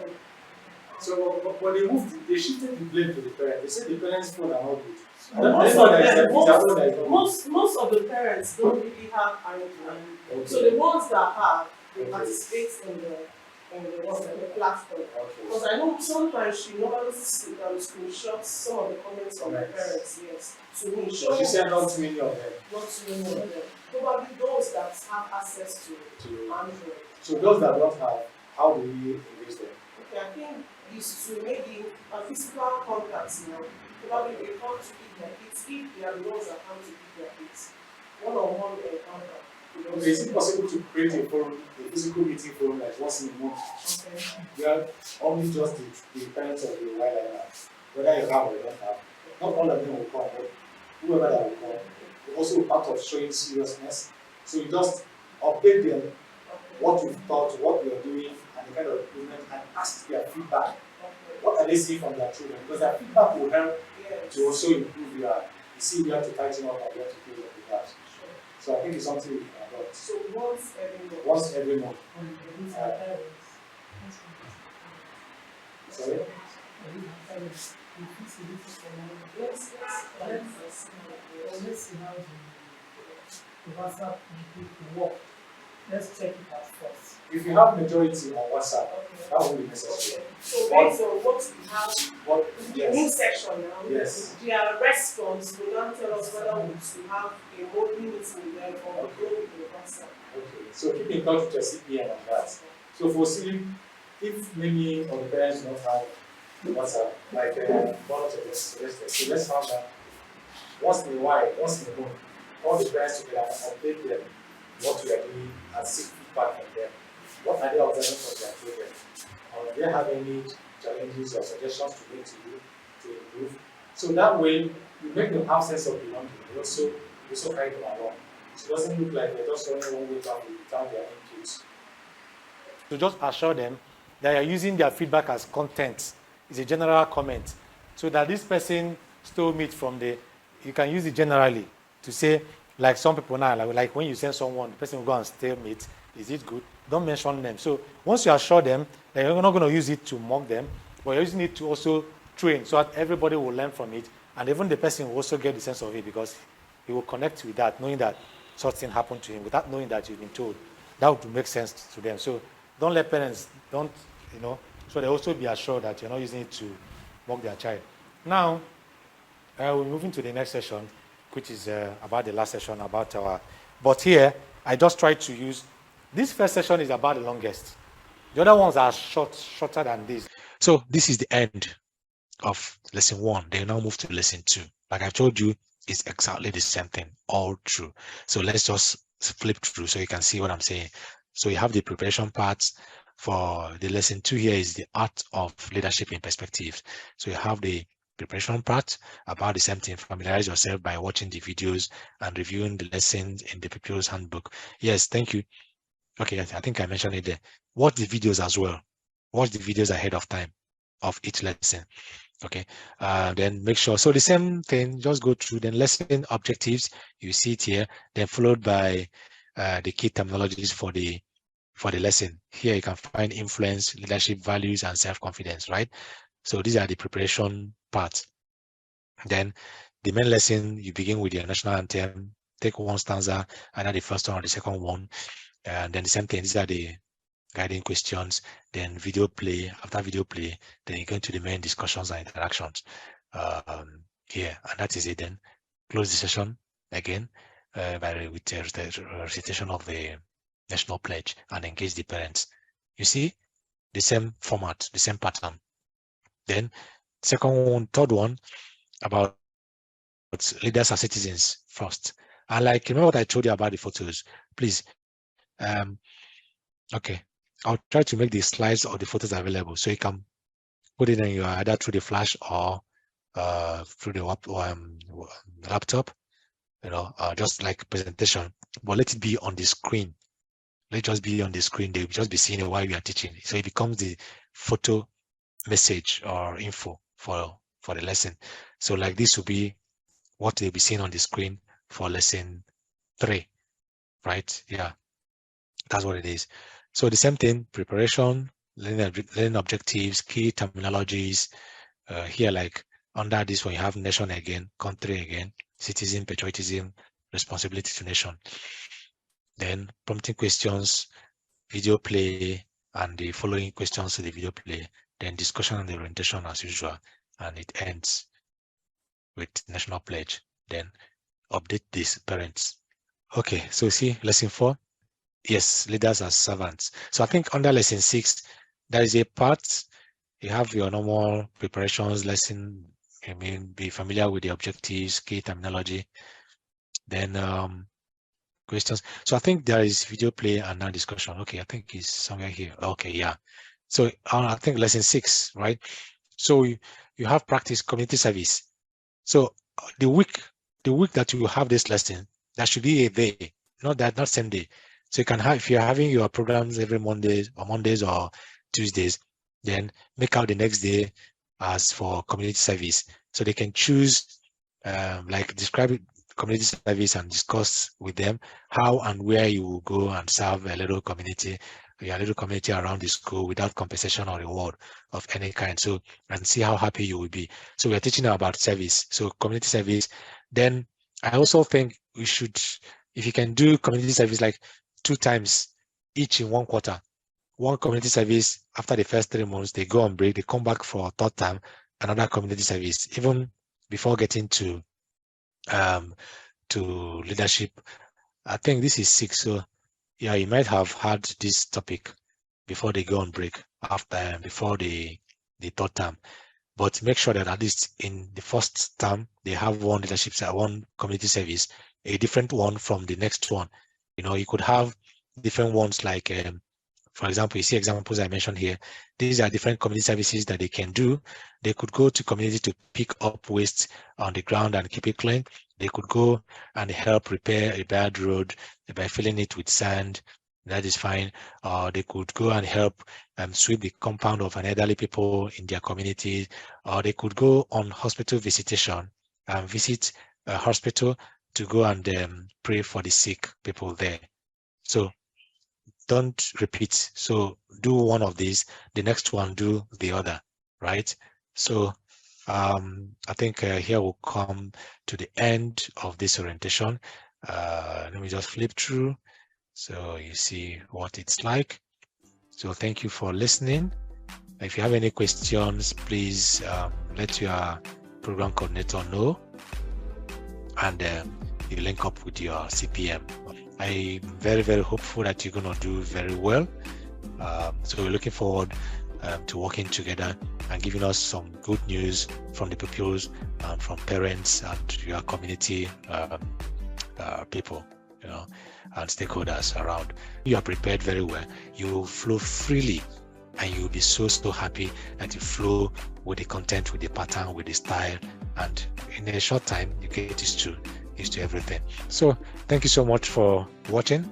So, but they shifted the blame to the parents. They said the parents' phone are not good. Most of the parents don't really have Android. Okay. So the ones that have, they participate in the platform. Okay. Because I know sometimes she normally screenshots some of the comments from the parents, yes, to me. She said not too many of them. Not too many of them. Probably those that have access to Android. So those that don't have, how do we engage them? Okay, I think is to maybe a physical contacts now. Probably they come to eat their kids if they are the ones that come to eat their kids. One-on-one encounter. Okay, is it possible to create a forum, a physical meeting forum like once in a month? Okay. Where only just the parents of the Young LIONNAs, whether you have or you don't have, not all of them will come, but whoever that will come, will also be part of showing seriousness. So you just update them what you've thought, what you're doing, and the kind of improvement, and ask their feedback. What are they seeing from their children? Because their feedback will help to also improve you see where to tighten up and where to close up the gaps. So I think it's something we can adopt. So once every month. Once every month. Sorry? Let's see how the WhatsApp will work. Let's check it out first. If you have majority on WhatsApp, that won't be necessary. So based on what we have, the new Yes. section now, Yes. their response will now tell us whether we should have a monthly meeting with them or we go with the WhatsApp. Okay. So keep in touch with your CPM on that. So for seeing if many of the parents don't have WhatsApp, like one of the suggested, so let's have that once in a while, once in a month, all the parents together and update them what we are doing and seek feedback from them. What are they observing from their children? Or do they have any challenges or suggestions to make to you to improve? So that way, you make them have sense of belonging. You also carry them along. So it doesn't look like they're just running one way back without their inputs. So just assure them that you're using their feedback as content. It's a general comment. So that this person stole meat from you can use it generally to say, like some people now, like when you send someone, the person will go and steal meat. Is it good? Don't mention them. So once you assure them that you're not going to use it to mock them, but you're using it to also train so that everybody will learn from it, and even the person will also get the sense of it because he will connect with that, knowing that such thing happened to him, without knowing that you've been told. That would make sense to them. So don't let parents, so they also be assured that you're not using it to mock their child. Now, we're moving to the next session, which is about the last session, but here, I just tried to use, this first session is about the longest. The other ones are shorter than this. So this is the end of lesson 1. They now move to lesson 2. Like I told you, it's exactly the same thing all through. So let's just flip through so you can see what I'm saying. So you have the preparation parts. For the lesson 2 here is the art of leadership in perspective. So you have the preparation part about the same thing. Familiarize yourself by watching the videos and reviewing the lessons in the pupils handbook. Yes, thank you. Okay, I think I mentioned it there. Watch the videos as well. Watch the videos ahead of time of each lesson. Okay, then make sure. So the same thing, just go through then lesson objectives. You see it here, then followed by the key terminologies for the lesson. Here you can find influence, leadership, values, and self-confidence, right? So these are the preparation parts. Then the main lesson, you begin with your national anthem, take one stanza, either the first one or the second one. And then the same thing, these are the guiding questions, then video play. After video play, then you go into the main discussions and interactions here. And that is it then. Close the session again with a recitation of the national pledge and engage the parents. You see the same format, the same pattern. Then third one about leaders as citizens first. And like, remember what I told you about the photos, please. Okay, I'll try to make the slides or the photos available so you can put it in your either through the flash or through the laptop, just like presentation, but let it be on the screen. Let it just be on the screen. They'll just be seeing it while we are teaching. So it becomes the photo message or info for the lesson. So like this will be what they'll be seeing on the screen for lesson 3, right? Yeah, that's what it is. So the same thing, preparation, learning objectives, key terminologies. Here, like under this one, you have nation again, country again, citizen, patriotism, responsibility to nation. Then prompting questions, video play, and the following questions to the video play. Then discussion and the orientation as usual, and it ends with national pledge. Then update these parents. Okay, so see lesson 4. Yes, leaders as servants. So I think under lesson 6, there is a part, you have your normal preparations lesson. I mean, be familiar with the objectives, key terminology, then questions. So I think there is video play and now discussion. Okay, I think it's somewhere here. Okay, yeah. So I think lesson 6, right? So you have practice community service. So the week that you have this lesson, that should be a day, not same day. So you can have, if you're having your programs every Mondays or Tuesdays, then make out the next day as for community service. So they can choose, like describe it, community service, and discuss with them how and where you will go and serve a little community around the school without compensation or reward of any kind. So, and see how happy you will be. So we're teaching about service. So community service. Then I also think we should, if you can do community service like 2 times each in 1 quarter, one community service after the first 3 months, they go on break, they come back for a 3rd time, another community service, even before getting to leadership. I think this is 6. So yeah, you might have had this topic before they go on break, before the 3rd term. But make sure that at least in the 1st term, they have one leadership, one community service, a different one from the next one. You could have different ones like, for example, you see examples I mentioned here. These are different community services that they can do. They could go to community to pick up waste on the ground and keep it clean. They could go and help repair a bad road by filling it with sand. That is fine. They could go and help sweep the compound of an elderly people in their community. Or they could go on hospital visitation and visit a hospital to go and pray for the sick people there. So don't repeat. So do one of these, the next one do the other, right? So I think here we'll come to the end of this orientation. Let me just flip through so you see what it's like. So thank you for listening. If you have any questions, please let your program coordinator know, and you link up with your CPM. I'm very, very hopeful that you're going to do very well. So we're looking forward to working together and giving us some good news from the pupils and from parents and your community people, and stakeholders around. You are prepared very well. You will flow freely and you'll be so happy that you flow with the content, with the pattern, with the style, and in a short time you get used to everything. So thank you so much for watching,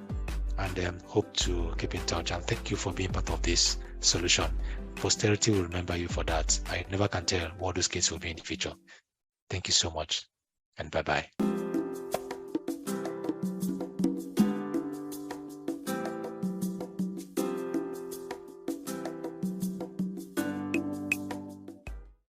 and hope to keep in touch, and thank you for being part of this solution. Posterity will remember you for that. I never can tell what those kids will be in the future. Thank you so much, and bye-bye.